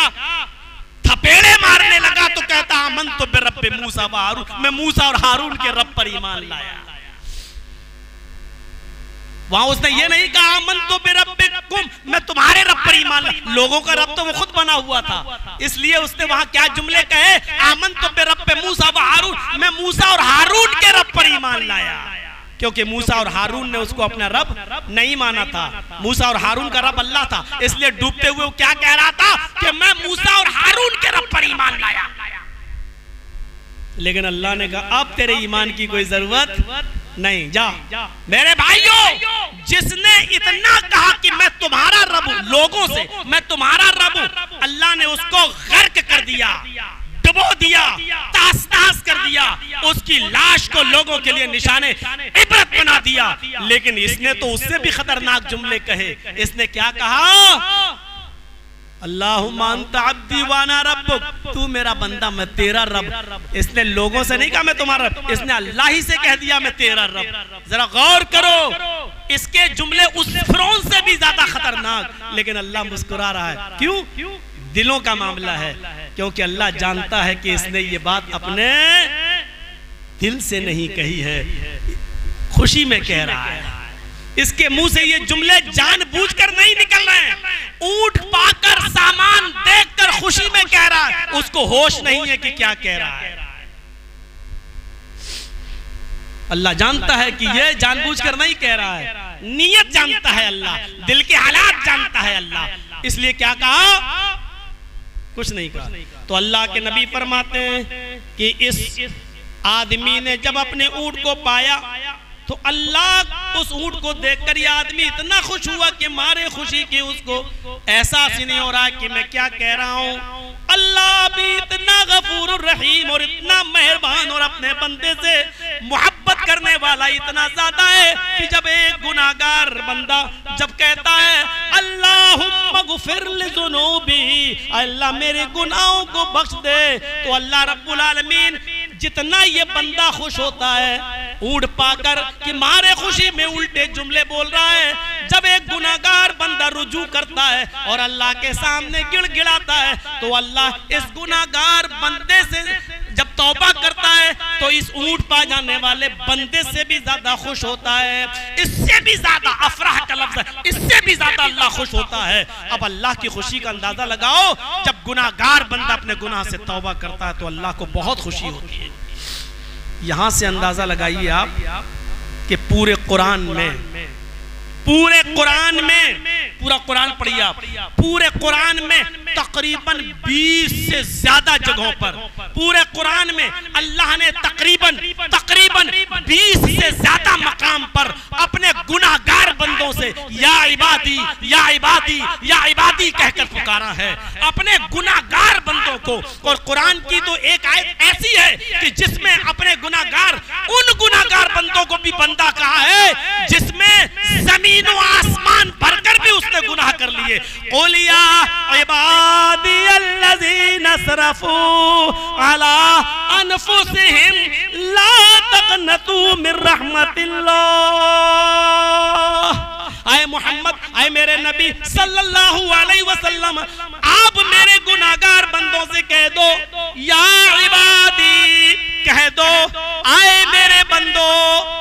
थपेड़े मारने लगा, तो कहता आमनतु बिरब्बि मूसा व हारून, मैं मूसा और हारून के रब पर ईमान लाया। वहां उसने ये नहीं कहा आमनतु बिरब्बिकुम, मैं तुम्हारे रब पर ईमान लाया। लोगों का रब तो वो खुद बना हुआ था, इसलिए उसने वहां क्या जुमले कहे, आमनतु बिरब्बि मूसा व हारून, मैं मूसा और हारून के रब पर ईमान लाया, क्योंकि मूसा और हारून ने उसको अपना रब नहीं माना था। मूसा और हारून का रब अल्लाह था, इसलिए डूबते हुए वो क्या कह रहा था कि मैं मूसा और हारून के रब पर ईमान लाया। लेकिन अल्लाह ने कहा अब तेरे ईमान की कोई जरूरत नहीं, जा। मेरे भाइयों, जिसने इतना कहा कि मैं तुम्हारा रब हूं, लोगों से मैं तुम्हारा रब हूं, अल्लाह ने उसको गर्क कर दिया, डुबो दिया, तास तास कर दिया, उसकी लाश को लोगों के लिए निशाने इबरत बना दिया। लेकिन इसने तो उससे भी खतरनाक जुमले कहे। इसने क्या कहा, अल्लाहुम्मा अंता अब्दी वाना रब्बुक, तू मेरा बंदा मैं तेरा रब। इसने लोगों से नहीं कहा मैं तुम्हारा रब, इसने अल्लाह ही से कह दिया मैं तेरा रब। जरा गौर करो, इसके जुमले उस फिरौन से भी ज्यादा खतरनाक, लेकिन अल्लाह मुस्कुरा रहा है। क्यों? दिलों का मामला है, क्योंकि अल्लाह जानता है कि इसने ये बात अपने दिल से नहीं कही है, खुशी में कह रहा है। इसके मुंह से ये जुमले जानबूझकर नहीं निकल रहे हैं, ऊंट पाकर सामान देखकर खुशी में कह रहा है, उसको होश नहीं है कि क्या कह रहा है। अल्लाह जानता है कि ये जानबूझकर नहीं कह रहा है, नीयत जानता है अल्लाह, दिल के हालात जानता है अल्लाह। इसलिए क्या कहा, कुछ नहीं कहा। तो अल्लाह के नबी फरमाते हैं कि इस आदमी ने जब अपने ऊंट को पाया तो अल्लाह उस ऊंट को देखकर ये आदमी इतना खुश हुआ कि मारे खुशी की उसको एहसास ही नहीं हो रहा कि मैं क्या कह रहा हूं। अल्लाह भी इतना गफूर रहीम और इतना मेहरबान और अपने बंदे से मोहब्बत करने वाला इतना ज्यादा है कि जब एक गुनाहगार बंदा जब कहता है अल्लाहुम्मा गुफिर लिज़ुनूबी, अल्लाह मेरे गुनाहों को बख्श दे, तो अल्लाह रब्बुल आलमीन जितना ये बंदा खुश होता है ऊंट पाकर कि मारे खुशी में उल्टे जुमले बोल रहा है, जब एक गुनाहगार बंदा रुजू करता है और अल्लाह के सामने गिड़गिड़ाता है तो अल्लाह इस गुनाहगार बंदे से जब तौबा करता है तो इस ऊंट पा जाने वाले बंदे से भी ज्यादा खुश होता है, इससे भी ज्यादा, अफराह का लफ्ज़ है, इससे भी ज्यादा अल्लाह खुश होता है। अब अल्लाह की खुशी का अंदाजा लगाओ, जब गुनाहगार बंदा अपने गुनाह से तौबा करता है तो अल्लाह को बहुत खुशी होती है। यहां से अंदाजा लगाइए आप कि पूरे कुरान में पूरा कुरान पढ़िए आप, पूरे कुरान में तकरीबन 20 से ज्यादा जगहों पर पूरे कुरान में अल्लाह ने तकरीबन 20 से ज्यादा मकाम पर अपने गुनाहगार बंदों से या इबादी या इबादी या इबादी कहकर पुकारा है, अपने गुनाहगार बंदों को। और कुरान की तो एक आयत ऐसी है कि जिसमें अपने गुनाहगार उन गुनाहगार बंदों को भी बंदा कहा है जिसमें जमीन और आसमान भरकर भी उसने गुनाह कर लिए। क़ुल या इबादी अल्लज़ीना असरफ़ू अला अनफुसिहिम ला तक़नतू मिन रहमतिल्लाह। आए मोहम्मद, आए मेरे नबी सल्लल्लाहु अलैहि वसल्लम, आप मेरे गुनाहगार बंदों से कह दो या इबादी, कह दो आए मेरे बंदो,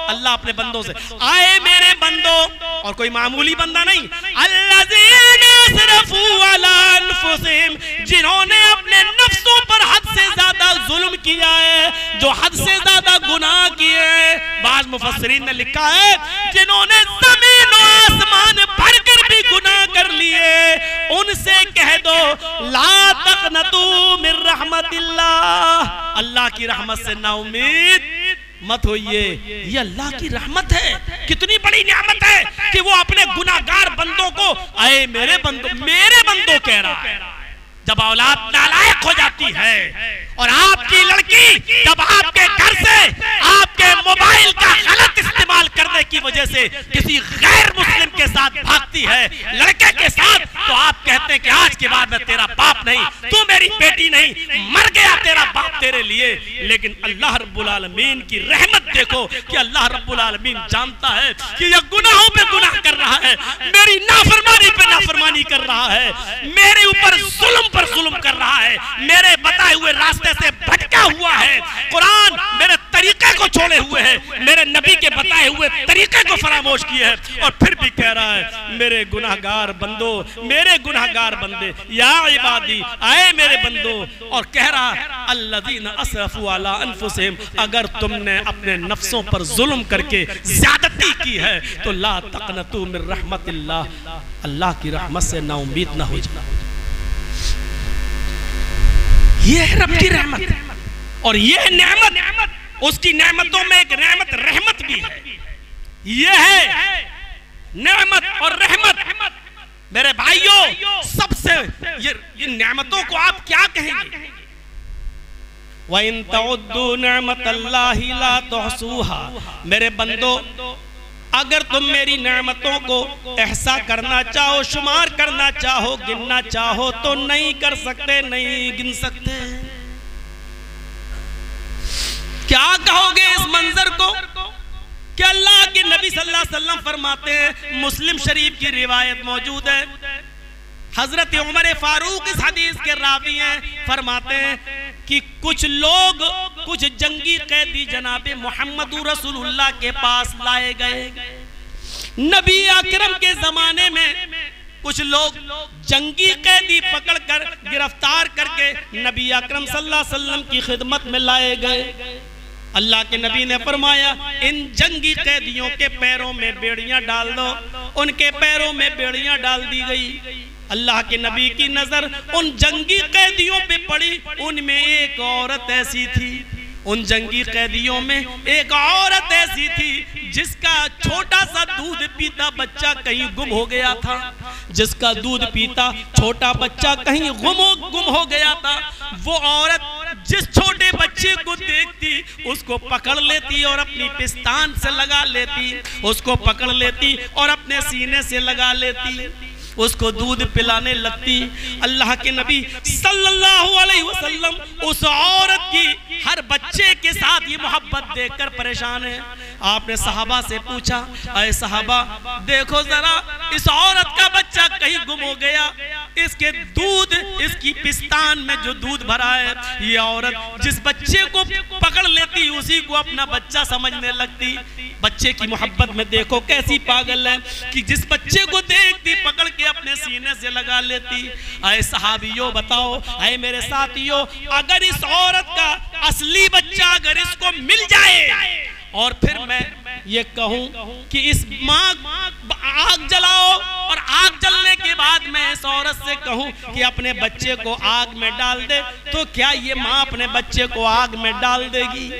अल्लाह अपने बंदों से आए मेरे बंदो, और कोई मामूली बंदा नहीं, अल्लज़ीना असरफ़ू अला अनफुसिहिम, जिन्होंने अपने नफ्सों पर हद से ज्यादा जुल्म किया है, जो हद से ज्यादा गुनाह किए हैं। बाज़ मुफस्सिरीन ने लिखा है जिन्होंने जमीन और आसमान भरकर भी गुनाह कर लिए उनसे कह दो ला तक़नतू मिन रहमतिल्लाह, अल्लाह की रहमत से ना उम्मीद मत होइए। ये अल्लाह की रहमत है, कितनी बड़ी नियामत है कि वो अपने गुनाहगार बंदों को आए मेरे बंदों कह रहा है। जब औलाद नालायक हो जाती है और आपकी लड़की जब आपके घर से आपके मोबाइल का गलत इस्तेमाल करने की वजह से किसी गैर मुस्लिम के साथ भागती है, लड़के के साथ, तो आप कहते हैं कि आज के बाद मैं तेरा बाप नहीं, तू मेरी बेटी नहीं, मर गया तेरा बाप तेरे लिए। लेकिन अल्लाह रब्बुल आलमीन की रहमत देखो कि अल्लाह रब्बुल आलमीन जानता है कि यह गुनाहों पे गुनाह कर रहा है, मेरी नाफरमानी पे नाफरमानी कर रहा है, मेरे ऊपर जुल्म पर जुल्म कर रहा है, मेरे बताए हुए रास्ते से भटका हुआ है, कुरान मेरे तरीके को छोड़े हुए है, मेरे नबी के बताए हुए तरीके को फरामोश किए है, और फिर भी कह रहा है मेरे गुनाहगार बंदो, मेरे गुनाहगार बंदे, या इबादी, आए मेरे बंदो। और कह रहा है अल्लज़ीना असरफू अला अनफुसिहिम, अगर तुमने अपने नफ्सों पर जुल्म करके ज्यादती की है तो ला तक़नतू मिन रहमतिल्लाह, अल्लाह की रहमत से ना उम्मीद ना हो जाना। ये है रब की रहमत, और ये नेमत, उसकी नेमतों में एक नेमत रहमत भी है। ये है नेमत और रहमत। मेरे भाइयों, सबसे ये नेमतों को आप क्या कहेंगे? व इन तउद्दू नेमतल्लाहि ला तुहसूहा, मेरे बंदो अगर तुम मेरी नेमतों को एहसा करना चाहो, शुमार करना चाहो, गिनना चाहो तो नहीं कर सकते, नहीं गिन सकते। क्या कहोगे इस मंजर को कि अल्लाह के नबी सल्लल्लाहु अलैहि वसल्लम फरमाते हैं, मुस्लिम शरीफ की रिवायत मौजूद है, हजरत उमर फारूक इस हदीस के रावी हैं, फरमाते हैं कि कुछ लोग, कुछ जंगी कैदी जनाबे मोहम्मद रसूलुल्लाह के पास लाए गए। नबी अकरम के जमाने में कुछ लोग जंगी कैदी पकड़कर गिरफ्तार करके नबी अकरम सल्लल्लाहु अलैहि वसल्लम की खिदमत में लाए गए। अल्लाह के नबी ने फरमाया इन जंगी कैदियों के पैरों में बेड़ियां डाल दो। उनके पैरों में बेड़ियां डाल दी गई। अल्लाह के नबी की नजर उन जंगी कैदियों पे पड़ी। उनमें एक औरत ऐसी थी, उन जंगी कैदियों में एक औरत ऐसी थी जिसका छोटा सा दूध पीता बच्चा कहीं गुम हो गया था, जिसका दूध पीता छोटा बच्चा कहीं गुम हो गया था। वो औरत जिस छोटे बच्चे को देखती उसको पकड़ लेती और अपनी पिस्तान से लगा लेती, उसको पकड़ लेती और अपने सीने से लगा लेती, उसको दूध पिलाने लगती। अल्लाह के नबी सल्लल्लाहु अलैहि वसल्लम उस औरत की हर बच्चे के साथ ये मोहब्बत देखकर परेशान है। आपने सहाबा से पूछा, अरे सहाबा देखो जरा इस औरत का बच्चा कहीं गुम हो गया, इसके दूध, इसकी पिस्तान में जो दूध भरा है, ये औरत जिस बच्चे को पकड़ लेती उसी को अपना बच्चा समझने लगती। बच्चे की मोहब्बत में देखो कैसी पागल है कि जिस बच्चे को देखती पकड़ के अपने सीने से लगा लेती। आए सहाबियों बताओ, आए मेरे साथियों, अगर इस औरत का असली बच्चा अगर इसको मिल जाए और फिर मैं ये कहूं कि इस आग जलाओ और आग जलने के बाद मैं इस औरत से कहूं कि अपने बच्चे को आग में डाल दे, तो क्या ये माँ अपने बच्चे को आग में डाल देगी?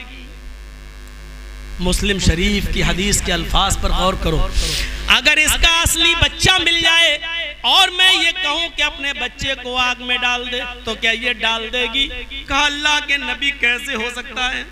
मुस्लिम शरीफ की हदीस के अल्फाज पर गौर करो। अगर इसका असली बच्चा मिल जाए और मैं ये कहूं कि अपने बच्चे को आग में डाल दे, तो क्या ये डाल देगी? कहा अल्लाह के नबी कैसे हो सकता है,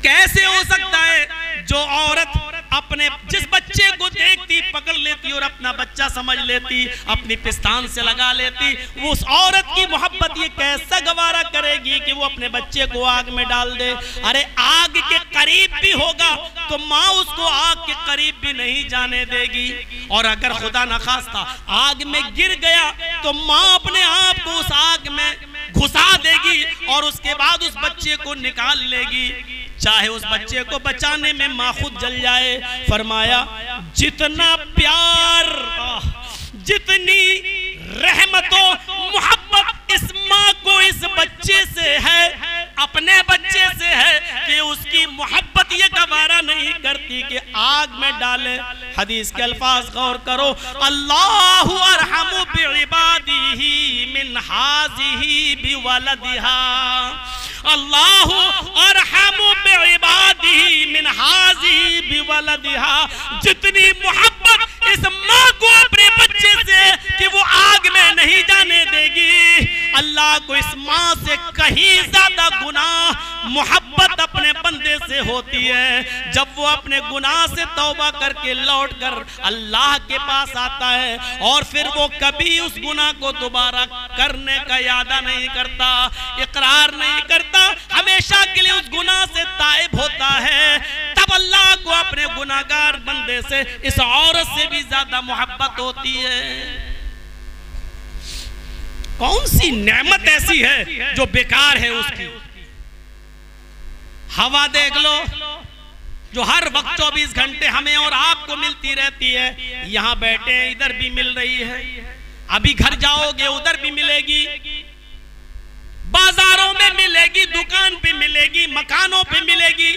कैसे हो सकता है? जो औरत अपने जिस बच्चे को देखती पकड़ लेती और अपना बच्चा समझ लेती, अपनी पिस्तान से लगा लेती, वो उस औरत की मोहब्बत ये कैसा गवारा करेगी कि वो अपने बच्चे को आग में डाल दे? अरे आग के करीब भी होगा तो माँ उसको आग के करीब भी नहीं जाने देगी। और अगर खुदा न खास्ता आग में गिर गया तो माँ अपने आप को उस आग में घुसा देगी और उसके बाद उस बच्चे को निकाल लेगी, चाहे उस बच्चे को बचाने में माँ खुद जल जाए। फरमाया जितना प्यार, जितनी रहमतों मोहब्बत इस माँ को इस बच्चे से है, अपने बच्चे से है, कि उसकी मोहब्बत ये गवारा लकड़ी के आग में डाले। हदीस के अल्फाज गौर करो, अल्लाहु अरहमु बिइबादिही मिन हाज़िही बिवलदिहा, अल्लाहु अरहमु बिइबादिही मिन हाज़िही बिवलदिहा। जितनी मोहब्बत इस माँ को अपने बच्चे से कि वो आग में नहीं जाने देगी, अल्लाह को इस माँ से कहीं ज्यादा गुनाह मोहब्बत अपने बंदे से होती है। जब वो अपने गुनाह से तौबा करके लौट कर अल्लाह के पास आता है और फिर वो कभी उस गुनाह को दोबारा करने का इरादा नहीं करता, इकरार नहीं करता, हमेशा के लिए उस गुनाह से ताइब होता है, तब अल्लाह को अपने गुनाहगार बंदे से, इस औरत से भी ज्यादा मोहब्बत होती है। कौन सी नेमत ऐसी है जो बेकार है उसकी? हवा देख लो जो हर वक्त 24 घंटे हमें और आपको मिलती रहती है। यहां बैठे इधर भी मिल रही है, अभी घर जाओगे उधर भी मिलेगी, बाजारों में मिलेगी, दुकान पे मिलेगी, मकानों पे मिलेगी,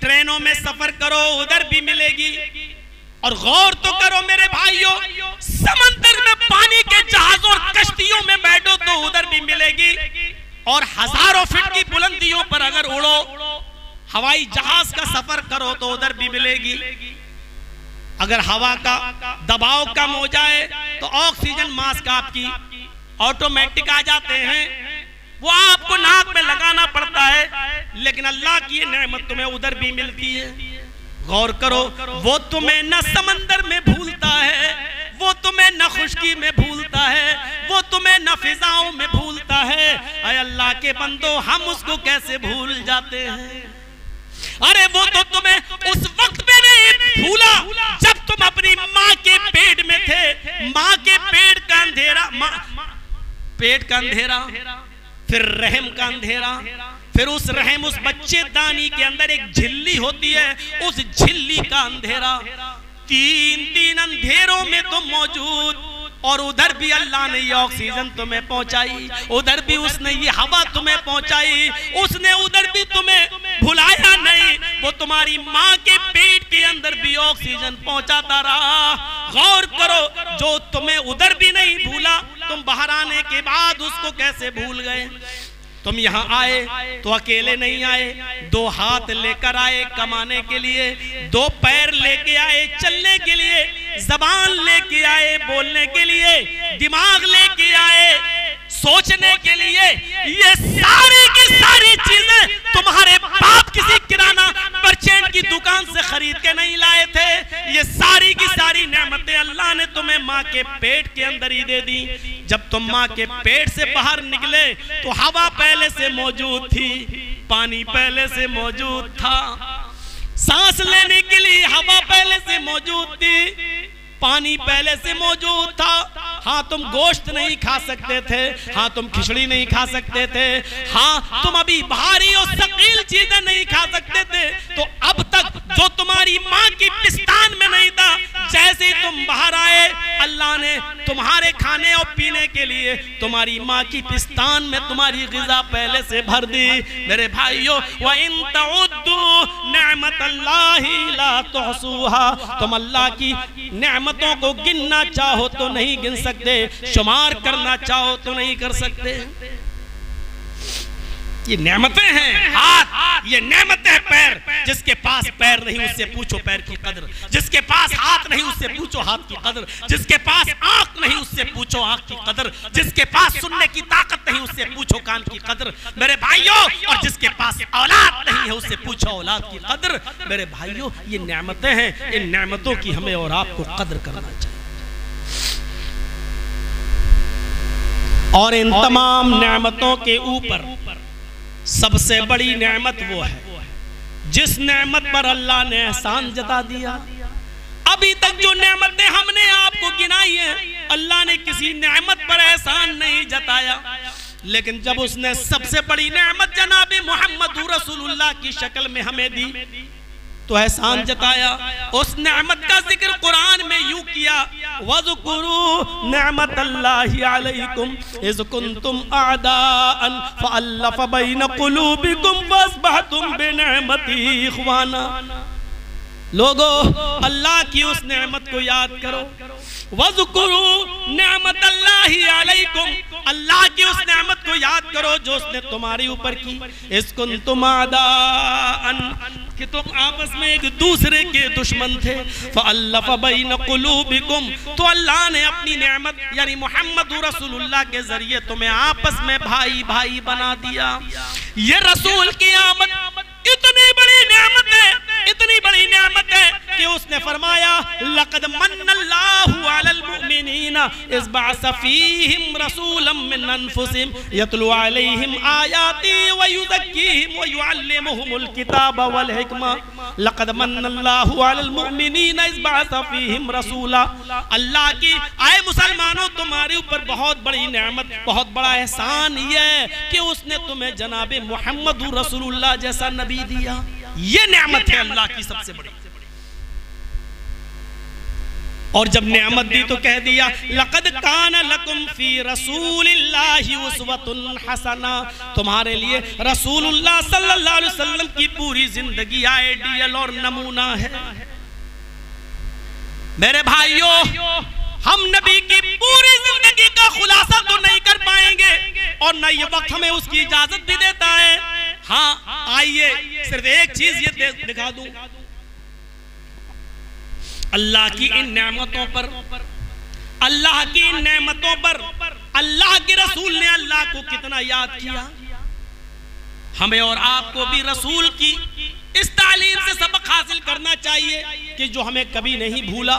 ट्रेनों में सफर करो उधर भी मिलेगी। और गौर तो करो मेरे भाइयों, समंदर में पानी के जहाजों और कश्तियों में बैठो तो उधर भी मिलेगी, और हजारों फीट की बुलंदियों पर अगर उड़ो, हवाई जहाज का सफर करो तो उधर भी मिलेगी। अगर हवा का दबाव कम हो जाए तो ऑक्सीजन मास्क आपकी ऑटोमेटिक आ जाते हैं, वो आपको नाक में लगाना पड़ता है, लेकिन अल्लाह की ये नेमत तुम्हें उधर भी मिलती है। गौर करो, वो तुम्हें न समंदर में भूलता है, वो तुम्हें न खुशकी में भूलता है, वो तुम्हें न फिजाओं में भूलता है। अय अल्लाह के बंदो, हम उसको कैसे भूल जाते हैं? अरे वो तो तुम्हें उस वक्त में नहीं भूला जब तुम अपनी माँ के पेट में थे। माँ के पेट का अंधेरा, पेट का अंधेरा, फिर रहम का अंधेरा, फिर उस रहम, उस बच्चे दानी के अंदर एक झिल्ली होती है, उस झिल्ली का अंधेरा। तीन अंधेरों में तुम मौजूद, और उधर भी अल्लाह ने ये ऑक्सीजन तुम्हें पहुंचाई, उधर भी उसने ये हवा तुम्हें पहुंचाई, उसने उधर भी तुम्हें भुलाया नहीं, वो तुम्हारी माँ के पेट के अंदर भी ऑक्सीजन पहुंचाता रहा। गौर करो, जो तुम्हें उधर भी नहीं भूला, तुम बाहर आने के बाद उसको कैसे भूल गए? तुम यहाँ आए तो अकेले नहीं आए, दो हाथ लेकर आए कमाने के लिए, दो पैर लेके आए चलने के लिए, जबान लेके आए बोलने के लिए, दिमाग लेके आए सोचने के लिए। ये सारी की सारी चीजें तुम्हारे बाप किसी किराना परचेंट की दुकान से खरीद के नहीं लाए थे। ये सारी की सारी नेमतें अल्लाह ने तुम्हें माँ के पेट के अंदर ही दे दी। जब तुम माँ के पेट से बाहर निकले तो हवा पहले से मौजूद थी, पानी पहले से मौजूद था, सांस लेने के लिए हवा पहले से मौजूद थी, पानी पहले से मौजूद था। हाँ, तुम गोश्त नहीं खा सकते थे, हाँ तुम खिचड़ी नहीं खा सकते थे, हाँ तुम अभी भारी और सकील चीजें नहीं खा सकते थे। तो अब तक जो तुम्हारी माँ की पिस्तान में नहीं था, जैसे ही तुम बाहर आए, अल्लाह ने तुम्हारे खाने और पीने के लिए तुम्हारी माँ की पिस्तान में तुम्हारी ग़िज़ा पहले से भर दी। मेरे भाइयों, व इन तउद्दू निअमतल्लाहि ला तुहसूहा, तुम अल्लाह की नेमतों को गिनना चाहो तो नहीं गिन सकते, शुमार करना चाहो तो नहीं कर सकते। ये नेमतें हैं हाथ, ये नेमतें हैं पैर। जिसके पास पैर नहीं उससे पूछो पैर की कदर, जिसके पास हाथ नहीं उससे पूछो हाथ की कदर, जिसके पास आंख नहीं उससे पूछो आंख की कदर, जिसके पास सुनने की ताकत नहीं उससे पूछो कान की कदर। मेरे भाइयों, और जिसके पास औलाद नहीं है उससे पूछो औलाद की कदर। मेरे भाइयों, ये नेमतें हैं, इन नेमतों की हमें और आपको कदर करना चाहिए। और इन तमाम नेमतों के ऊपर सबसे बड़ी नेमत वो है जिस नेमत पर अल्लाह ने एहसान जता दिया। अभी तक जो नेमतें हमने आपको गिनाई हैं, अल्लाह ने किसी नेमत पर एहसान नहीं जताया, लेकिन जब उसने सबसे बड़ी नेमत जनाब मोहम्मद रसूलुल्लाह की शक्ल में हमें दी तो एहसान जताया। उस नेमत का जिक्र कुरान में यूं किया, वज़कुरू निअमतल्लाहि अलैकुम इज़ कुंतुम अअदाअन फ़अल्लफ़ बैन क़ुलूबिकुम फ़अस्बहतुम बिनिअमतिही इख़वाना। लोगो अल्लाह की उस नेमत को याद करो। वज़कुरू नेमत अल्लाहि अलैकुम, अल्लाह की उस नेमत को याद करो जो उसने तुम्हारे ऊपर की। इसकुन तुम आदाअन, कि तुम आपस में एक दूसरे के दुश्मन थे। फ़अल्लफ़ बैन क़ुलूबिकुम, तो अल्लाह ने अपनी नेमत यानी मोहम्मद रसूलुल्लाह के जरिए तुम्हें आपस में भाई भाई बना दिया। ये रसूल की आमद इतनी बड़ी नेमत है, इतनी बड़ी नेमत है कि उसने फरमाया लक़द मन्नल्लाहु अलल मुमिनीना इज़ बअस फ़ीहिम रसूलन मिन अनफुसिहिम यतलू अलैहिम आयाती व युज़क्कीहिम व युअल्लिमुहुमुल किताब वल हिकमा लक़द मन्नल्लाहु अलल मुमिनीना इज़ बअस फ़ीहिम रसूला। अल्लाह की आए मुसलमानों, तुम्हारे ऊपर बहुत बड़ी नेमत, बहुत बड़ा एहसान ये है कि उसने तुम्हें जनाबे मोहम्मद रसूलुल्लाह जैसा नबी दिया। ये नेमत है अल्लाह की सबसे बड़ी। और जब नेमत दी तो कह दिया लक़द काना लकुम फी रसूलिल्लाहि उस्वतुन हसना, तुम्हारे लिए रसूलुल्लाह सल्लल्लाहु अलैहि वसल्लम की पूरी जिंदगी आइडियल और नमूना है। मेरे भाइयों, हम नबी की पूरी जिंदगी का खुलासा तो नहीं कर पाएंगे और न ये वक्त हमें उसकी इजाजत भी देता है। हाँ, आइए सिर्फ एक चीज ये दिखा दूं, अल्लाह की इन नेमतों पर, अल्लाह की इन नेमतों पर अल्लाह के रसूल ने अल्लाह को कितना याद किया। हमें और आपको भी रसूल की इस तालीम से सबक हासिल करना चाहिए कि जो हमें कभी नहीं भूला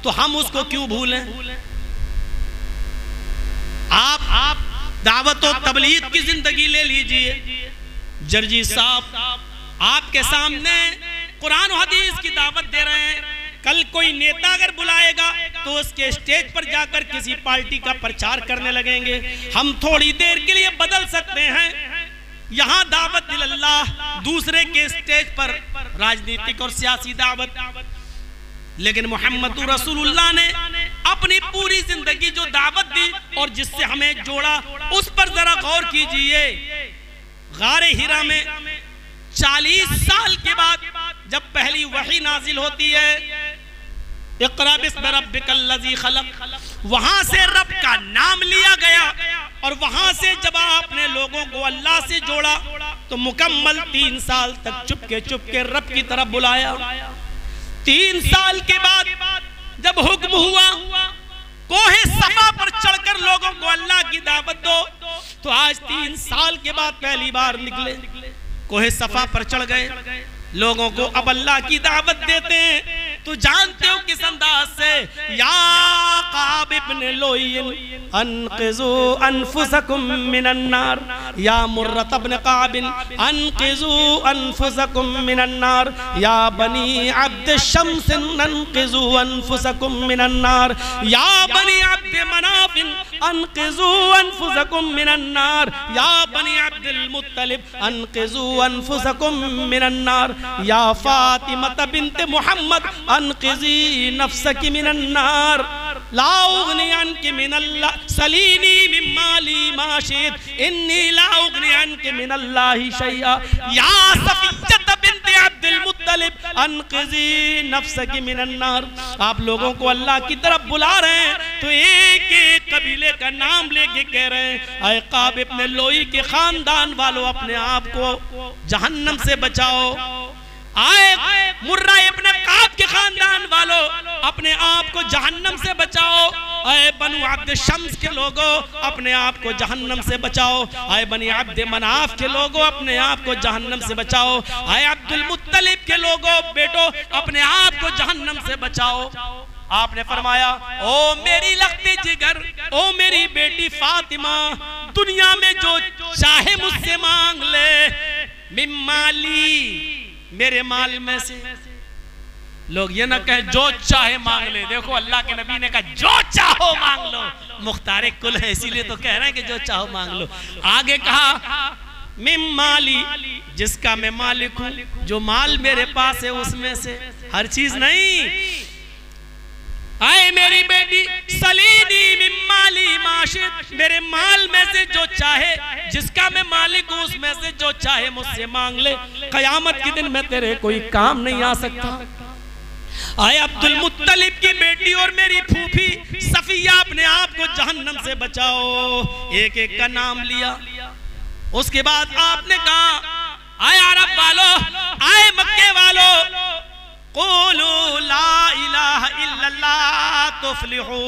तो हम उसको क्यों भूलें। आप दावत और तबलीग की जिंदगी ले लीजिए। जर्जी साहब आपके सामने कुरान और हदीस की दावत दे रहे हैं। कल कोई नेता अगर बुलाएगा तो उसके स्टेज पर जाकर किसी पार्टी का प्रचार करने लगेंगे। हम थोड़ी देर के लिए बदल सकते हैं, यहाँ दावत इल्लल्लाह, दूसरे के स्टेज पर राजनीतिक और सियासी दावत। लेकिन मोहम्मद रसूलुल्लाह ने अपनी पूरी जिंदगी जो दावत दी और जिससे हमें जोड़ा, उस पर जरा गौर कीजिए। गारे हिरा में 40 साल के बाद जब पहली वही नाजिल होती है, इक़रा बिस्मि रब्बिकल लज़ी खलक़, वहां से रब का नाम लिया गया और वहां से जब आपने लोगों को अल्लाह से जोड़ा तो मुकम्मल 3 साल तक चुपके रब की तरफ बुलाया। 3 साल के बाद जब हुक्म हुआ कोहे सफा पर चढ़कर लोगों को अल्लाह की दावत दो, तो आज 3 साल के बाद पहली बार निकले, कोहे सफा पर चढ़ गए, लोगों को अब अल्लाह की दावत देते हैं। तो जानते हो किस अंदाज से, या काब इब्न लोयिन अनक़िज़ू अनफुसकुम मिनन नार, या मुर्रत इब्न काबिन अनक़िज़ू अनफुसकुम मिनन नार, या बनी अब्द शम्स अनक़िज़ू अनफुसकुम मिनन नार, या बनी अब्द मनाफ अनक़िज़ू अनफुसकुम मिनन नार, या बनी अब्दुल मुत्तलिब अनक़िज़ू अनफुसकुम मिनन नार, या फातिमा बिन्त मुहम्मद अनक़िज़ी नफ्सकी मिनन नार, ला उग़नी अन्की मिनल्लाह सलीनी मिन माली मा शि'त इन्नी ला उग़नी अन्की मिनल्लाहि शै'a, या सफ़िय्यत बिन्त अब्दुल मुत्तलिब अनक़िज़ी नफ्सकी मिनन नार। आप लोगों को अल्लाह की तरफ बुला रहे हैं तो एक एक कबीले का नाम लेके कह रहे हैं, ऐ काब इब्न लोई के खानदान वालों, अपने आप को जहन्नम से बचाओ। आए मुर्रा इब्न काब के खानदान वालों, अपने आप को जहन्नम से बचाओ। आए बनु अब्द शम्स के लोगों, अपने आप को जहन्नम से बचाओ। आए बनी अब्द मनाफ के लोगों, अपने आप को जहन्नम से बचाओ। आए अब्दुल मुत्तलिब के लोगों, बेटो अपने आप को जहन्नम से बचाओ। आपने फरमाया, ओ मेरी लख्ते जिगर, ओ मेरी बेटी फातिमा, दुनिया में जो चाहे मुझसे मांग ले, मिम्माली, मेरे माल में से। लोग ये ना कहे जो चाहे मांग ले, देखो अल्लाह के नबी ने कहा जो चाहो मांग लो, मुख्तारे कुल है इसीलिए तो कह रहे हैं कि जो चाहो मांग लो। आगे कहा मिम्माली, जिसका मैं मालिक हूं, जो माल मेरे पास है उसमें से, हर चीज नहीं। आए मेरी बेटी सलीनी मिम्माली माशित, मेरे माल में से जो चाहे, जिसका मैं मालिक हूं उसमें से जो चाहे मुझसे मांग ले, कयामत के दिन में तेरे कोई काम नहीं आ सकता। आए अब्दुल मुत्तलिब की बेटी और मेरी फूफी सफिया, अपने आप को जहन्नम से बचाओ। एक एक का नाम लिया। उसके बाद आपने कहा, आए अरब वालों, आए मक्के वालों, क़ुलू ला इलाहा इल्लल्लाह तुफ्लिहू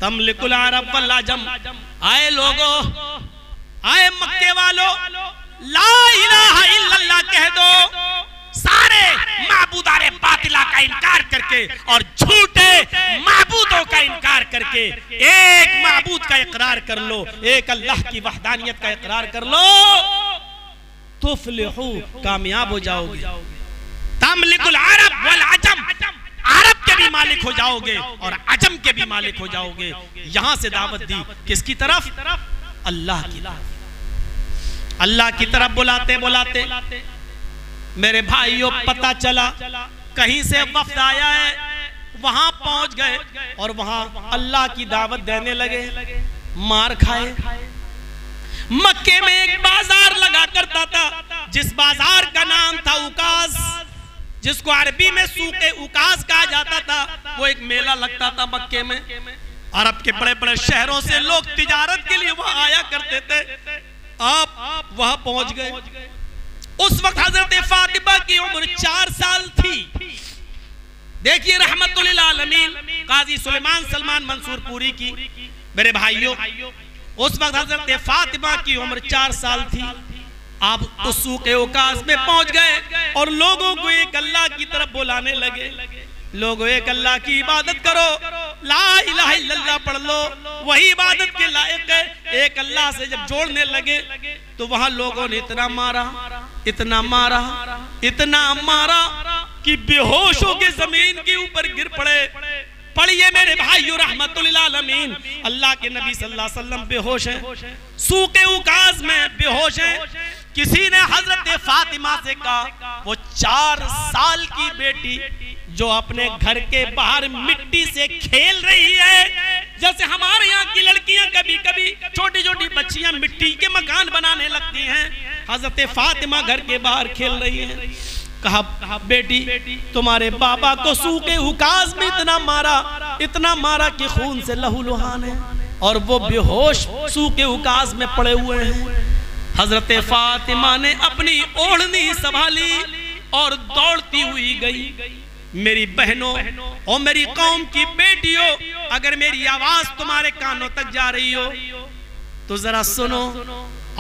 तमलिकुल अरब वल अजम। आए लोगों, आए मक्के वालों, ला इलाहा इल्लल्लाह कह दो। सारे माबूदारे बातिला का इनकार करके और झूठे माबूदों का इनकार करके एक माबूद का इकरार कर लो, एक अल्लाह की वहदानियत का इकरार कर लो, तुफ्लिहू कामयाब हो जाओगे। तमलिकुल अरब वल अजम, अरब के भी मालिक हो जाओगे और अजम के भी मालिक हो जाओगे। यहां से दावत दी किसकी तरफ? अल्लाह की तरफ। अल्लाह की तरफ बुलाते बुलाते मेरे भाइयों पता चला कहीं से वफ्द आया है, वहां पहुंच गए और वहां अल्लाह की दावत देने लगे। मार खाए। मक्के में एक बाजार लगा करता था, जिस बाजार का नाम था उकास, जिसको अरबी में सूके उकास कहा जाता था। वो एक मेला लगता था मक्के में। अरब के बड़े बड़े शहरों से लोग तिजारत के लिए वहां आया करते थे। आप वहां पहुंच गए। उस वक्त हजरत फातिमा की उम्र 4 साल थी। देखिए रहमतुल लिल आलमीन काजी सुलेमान सलमान मंसूरपुरी की। मेरे भाइयों, उस वक्त हजरत फातिमा की उम्र 4 साल थी। आप उस सूके उकास में पहुंच गए और लोगों को एक अल्लाह की तरफ बुलाने लगे। लोगों, एक अल्लाह की इबादत करो, ला इलाहा इल्लल्लाह पढ़ लो, वही इबादत के लायक है। एक अल्लाह से जब जोड़ने लगे तो वहां लोगों ने इतना मारा, इतना मारा, इतना मारा कि बेहोश होकर जमीन के ऊपर गिर पड़े। पढ़िए मेरे भाइयों रहमतुल लिल आलमीन, अल्लाह के नबी सल्लल्लाहु अलैहि वसल्लम बेहोश हैं, सूके उकास में बेहोश हैं। किसी ने हजरत फातिमा से कहा, वो 4 साल की बेटी जो अपने घर के बाहर मिट्टी से खेल रही है, जैसे हमारे यहाँ की लड़कियां कभी कभी छोटी छोटी बच्चियां मिट्टी के मकान बनाने लगती हैं, हजरत फातिमा घर के बाहर खेल रही हैं। कहा, बेटी तुम्हारे बाबा को सूखे उकास में इतना मारा कि खून से लहूलुहान है और वो बेहोश सूखे उकास में पड़े हुए हैं। हजरत फातिमा ने अपनी ओढ़नी संभाली और दौड़ती हुई गई। मेरी बहनों और मेरी कौम की बेटियों, अगर मेरी आवाज तुम्हारे कानों तक जा रही हो तो जरा सुनो,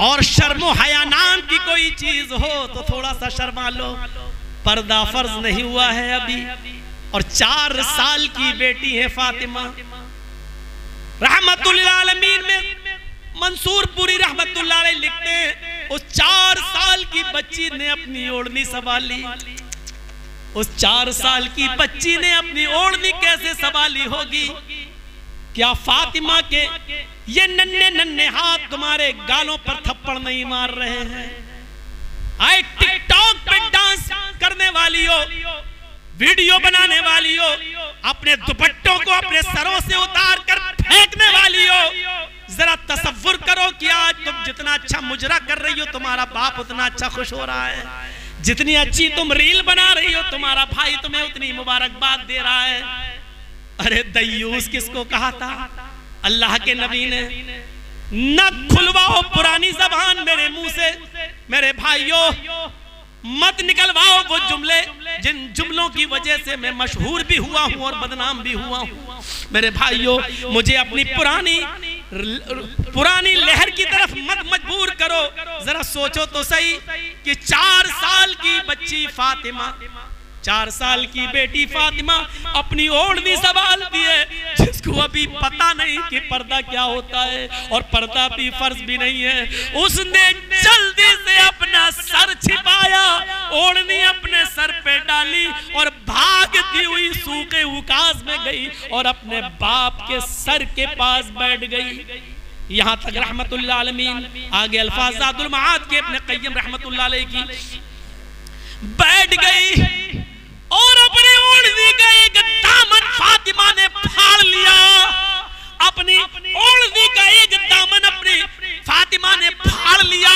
और शर्मो हया नाम की कोई चीज हो तो थोड़ा सा शर्मा लो। पर्दा फर्ज नहीं हुआ है अभी, और 4 साल की बेटी है फातिमा। रहमतुल लिल आलमीन में मंसूरपुरी रहमतुल्लाह अलैह लिखते हैं, उस 4 साल की बच्ची ने अपनी ओढ़नी संभाली। उस 4 साल की बच्ची ने अपनी ओढ़नी कैसे संभाली होगी? क्या फातिमा के ये नन्हे नन्हे हाथ तुम्हारे गालों पर थप्पड़ नहीं मार रहे हैं? आए टिकटॉक पे डांस करने वाली हो, वीडियो बनाने वाली हो, अपने दुपट्टों को अपने सरों से उतार कर फेंकने वाली हो, जरा तसव्वुर करो कि आज तुम जितना अच्छा मुजरा कर रही हो तुम्हारा बाप उतना अच्छा खुश हो रहा है। जितनी अच्छी तुम रील बना रही हो तुम्हारा भाई तुम्हें उतनी मुबारकबाद दे रहा है। अरे दय्यूस किसको कहा था? अल्लाह के नबी ने। न खुलवाओ पुरानी जबान मेरे मुंह से। मेरे भाइयों, मत निकलवाओ वो जुमले जिन जुमलों की वजह से मैं मशहूर भी हुआ हूं और बदनाम भी हुआ हूं। मेरे भाइयों, मुझे अपनी पुरानी लहर की तरफ मत मजबूर करो। जरा सोचो तो सही कि 4 साल की बच्ची फातिमा, 4 साल की बेटी फातिमा अपनी ओढ़नी संभालती है, जिसको अभी पता नहीं कि पर्दा क्या होता है और पर्दा भी फर्ज भी नहीं है। उसने जल्दी से अपना सर छिपाया, ओढ़नी अपने सर पे डाली और भागती हुई सूखे उकास में गई और अपने बाप के सर के पास बैठ गई। यहाँ तक रहमतुल्लाह लिल आलमीन। आगे अल्फाज ज़ादुल मआद के इब्न क़य्यिम रहमतुल्लाह अलैह की बैठ गई और अपनी ओढ़नी का एक दामन फातिमा ने फाड़ लिया। अपनी ओढ़नी का एक दामन अपनी फातिमा ने फाड़ लिया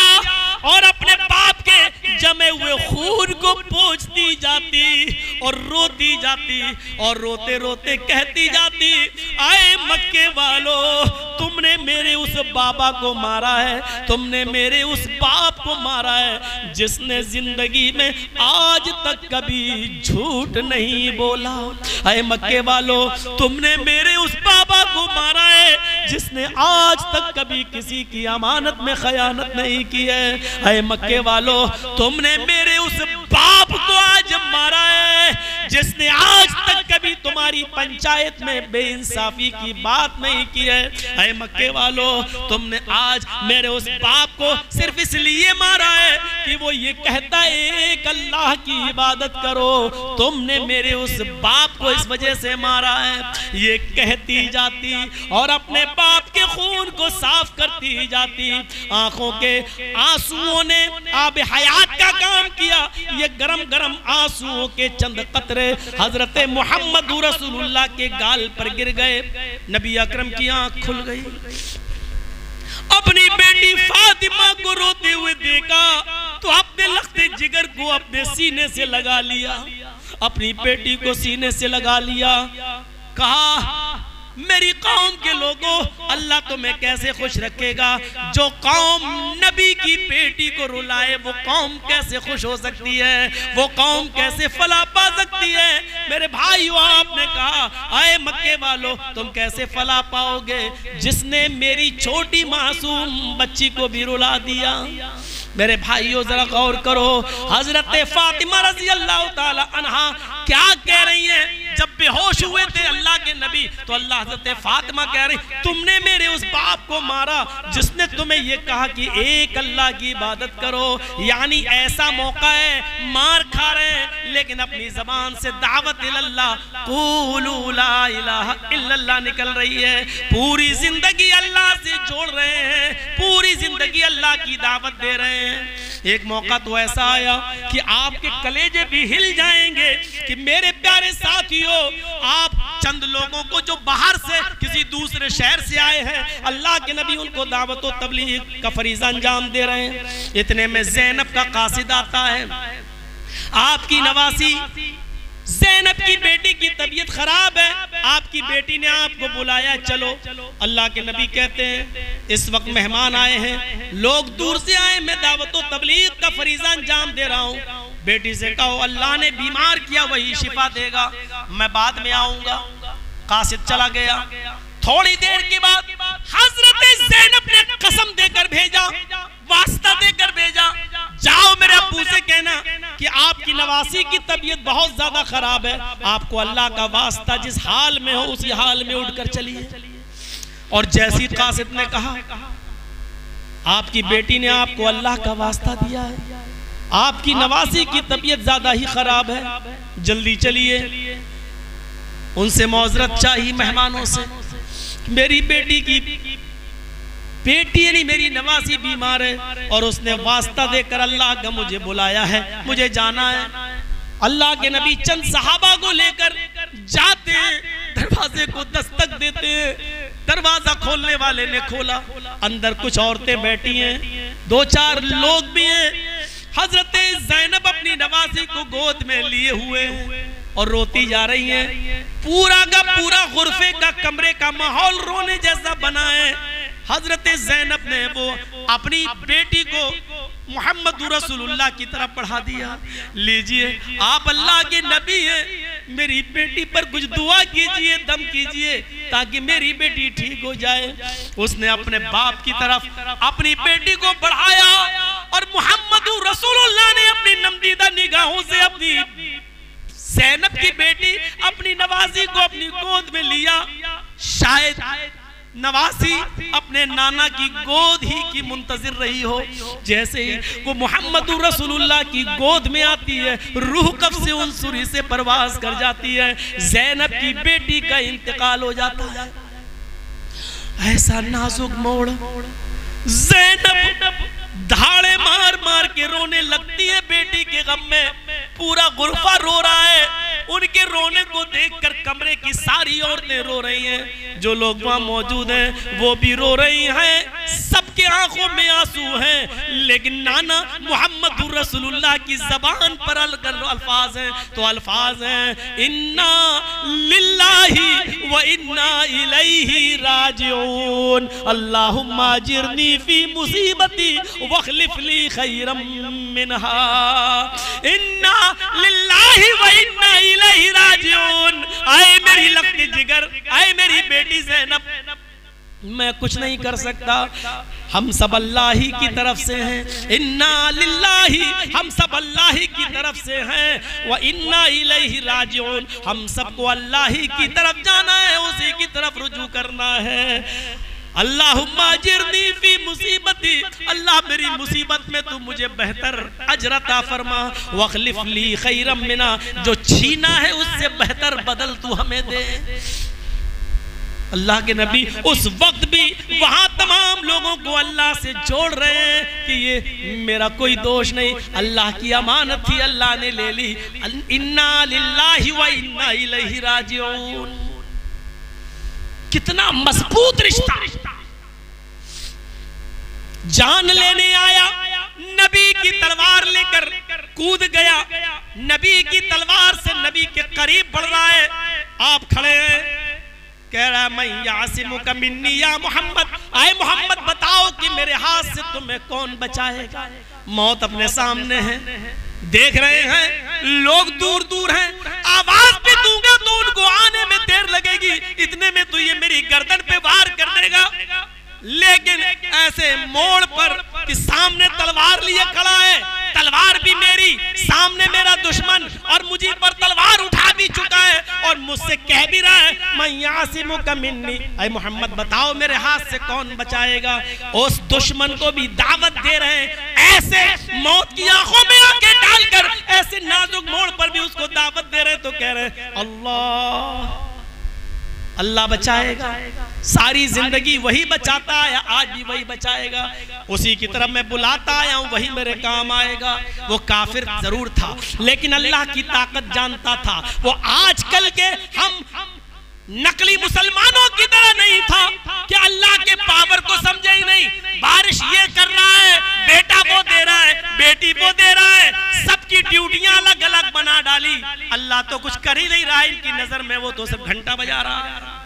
और अपने बाप के जमे हुए खून को उनको पोंछती जाती और रोती जाती और रोते रोते कहती जाती, आए मक्के वालों, तुमने मेरे उस बाबा को मारा है, तुमने मेरे उस बाप को मारा है जिसने जिंदगी में आज तक कभी झूठ नहीं बोला। आए मक्के वालों, तुमने मेरे उस बाबा को मारा है जिसने आज तक कभी किसी की अमानत में खयानत नहीं की है। आए मक्के वालों, तुमने मेरे उस बाप को आज मारा है जिसने आज तक कभी तुम्हारी पंचायत में बेइंसाफी की बात नहीं की है। आए मक्के वालों, तुमने आज मेरे उस बाप को सिर्फ इसलिए मारा है कि वो ये कहता है एक अल्लाह की इबादत करो, तुमने मेरे उस बाप को इस वजह से मारा है। ये कहती जाती और अपने बाप के खून को साफ करती जाती। आंखों के आंसुओं ने आब हयात का काम किया। ये गरम गरम आंसुओं के चंद कतरे हजरत मोहम्मद रसूलुल्लाह के गाल पर गिर गए। नबी अकरम की आंख खुल गई। अपनी बेटी फातिमा को रोते हुए देखा तो अपने लख्ते जिगर को अपने सीने से लगा लिया, अपनी बेटी को सीने से लगा लिया। कहा, मेरी कौम के लोगों, अल्लाह तुम्हें कैसे खुश रखेगा? जो कौम नबी की बेटी को रुलाए वो कौम कैसे खुश हो सकती है? वो कौम कैसे फला पा सकती है? मेरे भाइयों, आपने कहा, आए मक्के वालों, तुम कैसे फला पाओगे जिसने मेरी छोटी मासूम बच्ची को भी रुला दिया? मेरे भाइयों, जरा गौर करो, हजरत फातिमा रज़ी अल्लाह ताला अन्हा क्या कह रही हैं? जब बेहोश हुए थे अल्लाह के नबी तो अल्लाह हजरत फातिमा कह रही, तुमने मेरे उस बाप को मारा जिसने तुम्हें ये कहा कि एक अल्लाह की इबादत करो। यानी ऐसा मौका है, मार खा रहे हैं लेकिन अपनी जबान से दावत इल्लल्लाह, क़ूलू ला इलाहा इल्लल्लाह निकल रही है। पूरी जिंदगी अल्लाह से जोड़ रहे हैं, पूरी जिंदगी अल्लाह की दावत दे रहे हैं। एक मौका तो ऐसा आया कि आपके कलेजे भी हिल जाएंगे कि मेरे प्यारे साथियों, आप चंद लोगों को जो बाहर से किसी दूसरे शहर से आए हैं, अल्लाह के नबी उनको दावत और तबलीग का फरीज़ा अंजाम दे रहे हैं। इतने में ज़ैनब का कासिद आता है। आपकी नवासी ज़ैनब की बेटी की तबीयत खराब है, आपकी बेटी ने आपको बुलाया, चलो। अल्लाह के नबी कहते हैं, इस वक्त मेहमान आए हैं, लोग दूर से आए, मैं दावत और तबलीग का फरीज़ा अंजाम दे रहा हूँ। बेटी से कहो अल्लाह ने बीमार किया वही शिफा देगा, मैं बाद में आऊंगा। कासिद चला गया। थोड़ी देर के बाद हजरत ज़ैनब ने कसम देकर भेजा, वास्ता देकर भेजा, जाओ मेरे अब्बू से कहना कि आपकी नवासी की तबीयत बहुत ज्यादा खराब है, आपको अल्लाह का वास्ता जिस हाल में हो उसी हाल में उठकर चलिए। और जैसी कासिद ने कहा, आपकी बेटी ने आपको अल्लाह का वास्ता दिया है, आपकी नवासी की तबीयत ज्यादा ही खराब है, जल्दी चलिए। उनसे मौजरत चाहिए मेहमानों से, मेरी बेटी की बेटी यानी मेरी नवासी बीमार है और उसने वास्ता देकर अल्लाह का मुझे बुलाया है, मुझे जाना है। अल्लाह के नबी चंद सहाबा को लेकर जाते हैं, दरवाजे को दस्तक देते हैं। दरवाजा खोलने वाले ने खोला, अंदर कुछ औरतें बैठी हैं, दो चार लोग भी हैं। हजरत ज़ैनब अपनी नवासी को गोद में लिए हुए और रोती जा रही हैं। पूरा का पूरा गुरफे का कमरे का माहौल रोने जैसा बना है। हजरत ज़ैनब ने वो अपनी बेटी को मोहम्मद रसूलुल्लाह की तरफ बढ़ा दिया, लीजिए आप अल्लाह के नबी हैं, मेरी बेटी पर कुछ दुआ कीजिए, दम कीजिए ताकि मेरी बेटी ठीक हो जाए। उसने अपने बाप की तरफ अपनी बेटी को बढ़ाया और मोहम्मद रसूलुल्लाह ने अपनी नमदीदा निगाहों से अपनी ज़ैनब की बेटी अपनी नवासी को अपनी गोद में लिया। शायद नवासी अपने नाना की गोद ही की मुंतजिर रही हो। जैसे ही वो मोहम्मद रसूलुल्लाह की गोद में आती है, रूह कब से उन सुरी से परवाज कर जाती है, ज़ैनब की बेटी का इंतकाल हो जाता है। ऐसा नाजुक मोड़, ज़ैनब धाड़े मार मार के रोने लगती है बेटी के गम में। पूरा गुरफा रो रहा है, उनके रोने को देखकर कमरे की सारी औरतें रो रही हैं, जो लोग वहां मौजूद हैं वो भी रो रही हैं। सब सबके आंखों में आंसू हैं, लेकिन नाना मोहम्मद रसूलुल्लाह की ज़बान पर अल्फाज हैं, तो अल्फाज हैं इन्ना लिल्लाहि व इन्ना इलैहि राजिऊन, अल्लाहुम्मा अजिरनी फी मुसीबती वखलिफ ली खैरम मिनहा, इन्ना लिल्लाहि व इन्ना इलैहि राजिऊन। आए मेरी लपटी जिगर, आए मेरी बेटी ज़ैनब, मैं कुछ नहीं कर सकता, हम सब अल्लाह ही की तरफ से हैं, इन्ना लिल्लाही, हम सब अल्लाह ही की तरफ से हैं, व इन्ना इलैहि राजिऊन, हम सबको अल्लाह ही की तरफ जाना है, उसी की तरफ रुजू करना है। अल्लाहुम्मा अजिरनी फी मुसीबती, अल्लाह मेरी मुसीबत में तू मुझे बेहतर अजर अता फरमा, वखलिफ ली खैरम मिना, जो छीना है उससे बेहतर बदल तू हमें दे। अल्लाह के नबी उस वक्त भी वहां तमाम लोगों को अल्लाह से जोड़ रहे हैं कि ये मेरा कोई दोष नहीं, अल्लाह की अमानत थी, अल्लाह ने ले ली, इन्ना लिल्लाहि व इन्ना इलैहि राजिऊन। कितना मजबूत रिश्ता, जान लेने आया, नबी की तलवार लेकर कूद गया, नबी की तलवार से नबी के करीब बढ़ रहा है, आप खड़े हैं, कह रहा है मैं यासिमुका मिन्नी या मोहम्मद, आए मोहम्मद बताओ कि मेरे हाथ से तुम्हें कौन बचाएगा। मौत अपने सामने है, देख रहे हैं लोग दूर दूर हैं, आवाज भी दूंगा तो उनको आने में देर लगेगी, इतने में तो ये मेरी गर्दन पे वार कर देगा, लेकिन ऐसे मोड़ पर कि सामने तलवार लिए खड़ा है, तलवार भी मेरी, सामने मेरा दुश्मन और मुझे पर तलवार उठा भी चुका है और मुझसे कह भी रहा है मैं यासिमुका मिन्नी, ऐ मोहम्मद बताओ मेरे हाथ से कौन बचाएगा। उस दुश्मन को भी दावत दे रहे हैं, ऐसे मौत की आंखों में आंखें डालकर ऐसे नाजुक मोड़ पर भी उसको दावत दे रहे हैं, तो कह रहे हैं अल्लाह, अल्लाह बचाएगा, सारी जिंदगी वही बचाता है, आज भी वही बचाएगा, उसी की तरफ मैं बुलाता आया हूं, वही मेरे काम आएगा। वो काफिर जरूर था लेकिन अल्लाह की ताकत जानता था, वो आजकल के हम नकली मुसलमानों की तरह नहीं था कि अल्लाह के पावर को समझे ही नहीं, बारिश ये कर रहा है, बेटा वो दे रहा है, बेटी वो दे रहा है, सबकी ड्यूटियां अलग अलग बना डाली, अल्लाह तो कुछ कर ही नहीं रहा है इनकी नजर में, वो तो सब घंटा बजा रहा है।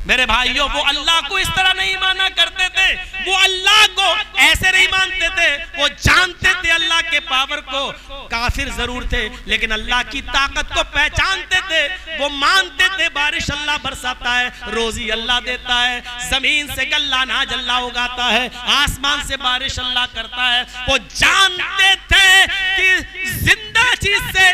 मेरे भाइयों, वो अल्लाह को इस तरह नहीं माना करते थे, वो अल्लाह को ऐसे नहीं मानते थे, वो जानते थे अल्लाह के पावर को, काफिर जरूर थे लेकिन अल्लाह की ताकत को पहचानते थे, वो मानते थे बारिश अल्लाह बरसाता है, रोजी अल्लाह देता है, जमीन से गल्ला अनाज अल्लाह उगाता है, आसमान से बारिश अल्लाह करता है, वो जानते थे कि जिंदा चीज से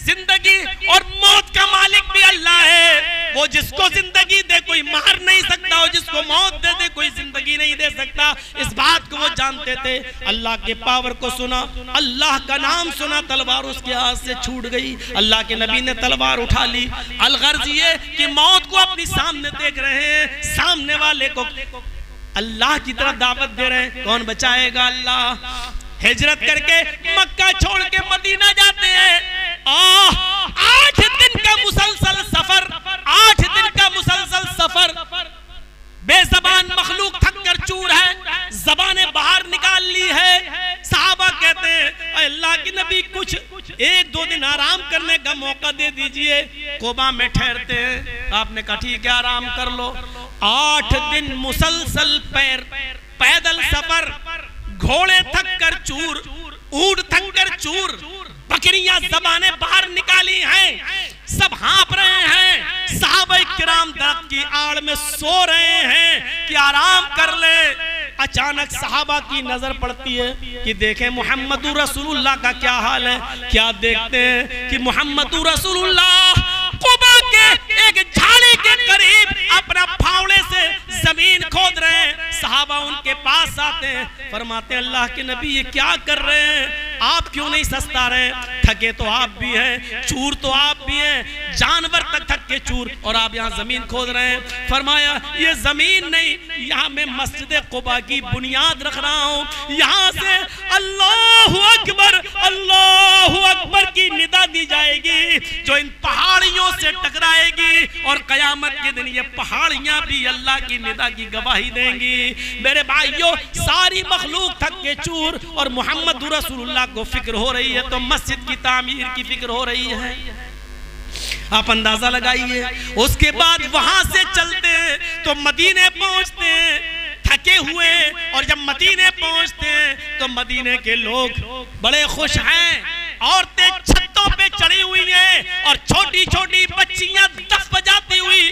जिंदगी और मौत का मालिक भी अल्लाह है, वो जिसको जिंदगी दे कोई मार नहीं सकता, और जिसको मौत दे दे कोई जिंदगी नहीं दे सकता, इस बात को वो जानते थे। अल्लाह के पावर को सुना, अल्लाह का नाम सुना, तलवार उसके हाथ से छूट गई, अल्लाह के नबी ने तलवार उठा ली, अलगर्ज ये कि मौत को अपनी सामने देख रहे हैं, सामने वाले को अल्लाह की तरफ दावत दे रहे हैं, कौन बचाएगा, अल्लाह। हिजरत करके मक्का छोड़ के मदीना जाते हैं, 8 दिन का मुसलसल सफर, 8 दिन का मुसलसल सफर, बेज़बान मखलूक थक कर चूर है, ज़बाने बाहर निकाल ली है, सहाबा कहते हैं अल्लाह की नबी कुछ 1-2 दिन आराम करने का मौका दे दीजिए, कोबा में ठहरते हैं, आपने कहा ठीक है आराम कर लो। 8 दिन मुसलसल पैदल सफर, घोड़े थक कर चूर, ऊंट थक कर चूर, बकरियां ज़बाने बाहर निकाली हैं, सब हाँप रहे हैं, सहाबा किराम दरख्त की आड़ में सो रहे हैं कि आराम कर ले। अचानक सहाबा की नजर पड़ती है कि देखें मोहम्मद रसूलुल्लाह का क्या हाल है, क्या देखते हैं कि मोहम्मद रसूलुल्लाह कुबा के एक झाड़ी के करीब अपना फावड़े से जमीन खोद रहे हैं, सहाबा उनके पास आते हैं, फरमाते हैं अल्लाह के नबी ये क्या कर रहे हैं, आप क्यों नहीं सस्ता रहे, थके तो आप भी हैं, चूर तो आप भी हैं, जानवर तक थक के चूर, और आप यहाँ जमीन खोद रहे हैं। फरमाया ये जमीन नहीं, यहाँ मैं मस्जिद कुबा की बुनियाद रख रहा हूँ, यहाँ से अल्लाहु अकबर की निदा दी जाएगी, जो इन पहाड़ियों से टकराएगी और कयामत के दिन ये पहाड़ियां भी अल्लाह की निदा की गवाही देंगी। मेरे भाइयों, सारी मखलूक थक के चूर और मोहम्मद रसूलुल्लाह को फिक्र हो रही है तो मस्जिद की तामीर की फिक्र हो रही है। आप अंदाजा लगाइए। उसके बाद वहां से चलते तो मदीने पहुंचते थके हुए, और जब मदीने पहुंचते तो मदीने के लोग बड़े खुश हैं। औरतें छतों पे चढ़ी हुई हैं और छोटी छोटी बच्चियां दफ बजाती हुई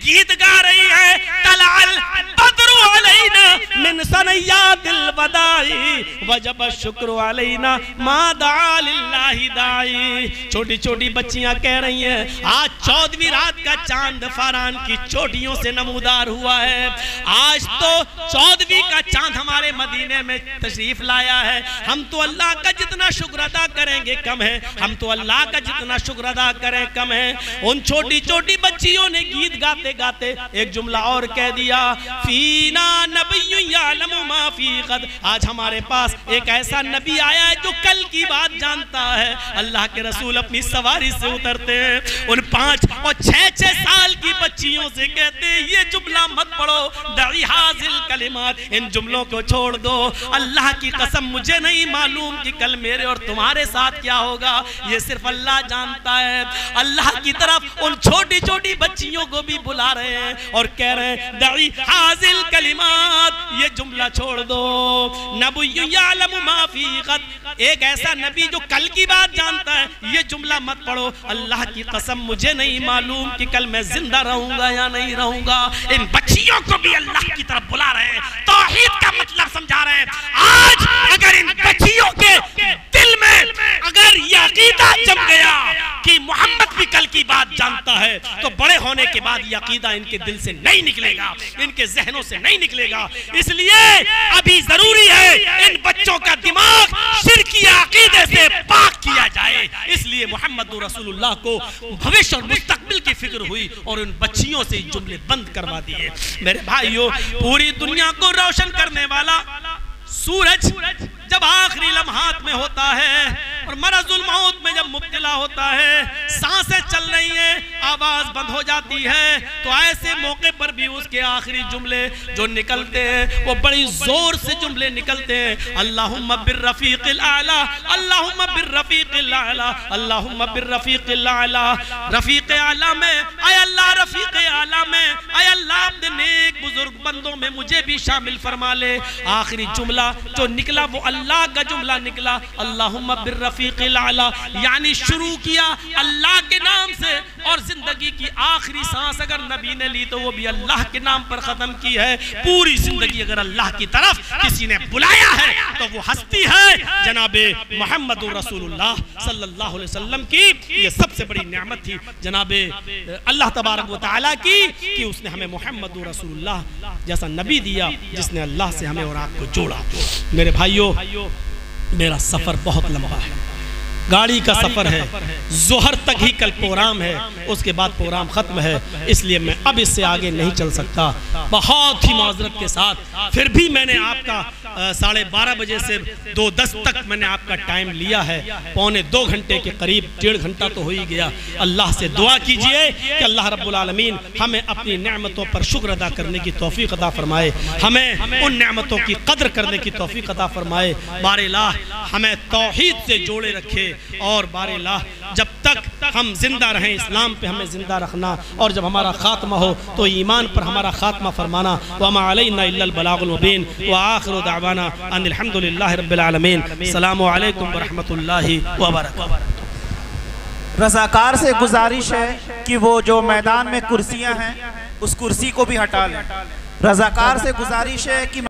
गीत गा रही हैं। तलाल बद्रु अलैना मिन सनयातिल वदाई वजब शुक्र अलैना मा दा लिल्लाहि दाई। छोटी छोटी बच्चियां कह रही हैं, आज 14वीं रात का चांद फरान की चोटियों से नमूदार हुआ है। आज तो 14वीं का चांद हमारे मदीने में तशरीफ लाया है। हम तो अल्लाह का जितना शुक्र अदा करेंगे कम है, हम तो अल्लाह का जितना शुक्र अदा करें कम है। उन छोटी छोटी बच्चियों ने गीत गाते गाते एक जुमला और कह दिया, फीना नबिय्युन यअलमु मा फी गद। आज हमारे पास एक ऐसा नबी आया है जो कल की बात जानता है। अल्लाह के रसूल अपनी सवारी से उतरते हैं, उन 5 और 6 साल की बच्चियों से कहते हैं, ये जुमला मत पढ़ो, दई हाजिल कलिमात, इन जुमलों को छोड़ दो। अल्लाह की कसम मुझे नहीं मालूम कि कल मेरे और तुम्हारे साथ क्या होगा, ये सिर्फ अल्लाह जानता है। अल्लाह की तरफ उन छोटी छोटी बच्चियों को भी बुला रहे हैं और कह रहे हैं, दई हाजिल कलिमात, ये जुमला छोड़ दो। नबिय्युन यअलमु मा फी गद, एक ऐसा नबी जो कल की बात जानता है, ये जुमला मत पढ़ो। अल्लाह की कसम मुझे नहीं मालूम कि कल मैं जिंदा रहूंगा या नहीं रहूंगा। इन बच्चियों को भी अल्लाह की तरफ बुला रहे हैं, तौहीद का मतलब समझा रहे हैं। आज अगर इन बच्चियों के दिल में अगर ये अकीदा जम गया कि मोहम्मद भी कल की बात जानता है, तो बड़े होने के बाद ये अकीदा इनके दिल से नहीं निकलेगा, इनके जहनों से नहीं निकलेगा। इसलिए अभी जरूरी है इन बच्चों का दिमाग शिरकी अकीदे से पाक किया जाए। इसलिए मोहम्मद रसूलुल्लाह को भविष्य और मुस्तकबिल की फिक्र हुई और उन बच्चियों से जुमले बंद करवा दिए। मेरे भाइयों, पूरी दुनिया को रोशन करने वाला सूरज जब आखिरी लम्हात में होता है और मरजुल मौत में जब मुब्तला होता है, सांसें चल रही हैं, आवाज बंद हो जाती है, तो ऐसे मौके पर भी उसके आखिरी जुमले जो निकलते हैं वो बड़ी जोर से जुमले निकलते हैं। अल्लाहुम्मा बिर्रफीक़िल आला, अल्लाहुम्मा बिर्रफीक़िल आला, अल्लाहुम्मा बिर्रफीक़िल आला। रफीक़ आला में, आय अल्लाह रफीक़ आला में, आय अल्लाह अपने नेक बुजुर्ग बंदों में मुझे भी शामिल फरमा ले। आखिरी जुमला जो निकला वो अल्लाह का जुमला निकला, अल्लाहुम्मा बिर्रफीक़िल आला, यानी शुरू किया अल्लाह के नाम से और जिंदगी की आखिरी सांस अगर नबी ने ली तो वो भी अल्लाह के नाम पर खत्म की है। पूरी जिंदगी अगर अल्लाह की तरफ किसी ने बुलाया है तो वो हस्ती है जनाबे मोहम्मद रसूलुल्लाह सल्लल्लाहु अलैहि वसल्लम की। ये सबसे बड़ी नेमत थी जनाबे अल्लाह तबारक व तआला की कि उसने हमें मोहम्मद रसूलुल्लाह जैसा नबी दिया जिसने अल्लाह से हमें और आपको जोड़ा। मेरे भाइयों, मेरा सफर बहुत लंबा है, गाड़ी का सफर है, जोहर तक ही कल प्रोग्राम है, उसके बाद प्रोग्राम खत्म है, इसलिए मैं अब इससे आगे नहीं चल सकता। बहुत ही माजरत के साथ फिर भी मैंने आपका 12:30 बजे से 2:10 तक मैंने आपका टाइम लिया है। 2.25 घंटे के करीब, 1.5 घंटा तो हो ही गया। अल्लाह से दुआ कीजिए कि अल्लाह रब्बुल आलमीन हमें अपनी नेमतों पर शुक्र अदा करने की तौफीक अता फरमाए, हमें उन नेमतों की कद्र करने की तौफीक अता फरमाए। बारिल्लाह हमें तौहीद से जोड़े रखे और बारिल्लाह जब तक हम जिंदा रहें इस्लाम पे हमें जिंदा रखना, और जब हमारा खात्मा हो तो ईमान पर हमारा खात्मा फरमाना। वमा अलैना इल्लल बलागुल मुबीन व आखिरु दावाना अनिल हम्दुलिल्लाहि रब्बिल आलमीन। अस्सलामु अलैकुम व रहमतुल्लाहि व बरकातुहू। रज़ाकार से गुजारिश है कि वो जो मैदान में कुर्सियां हैं उस कुर्सी को भी हटा लें। रज़ाकार से गुजारिश है कि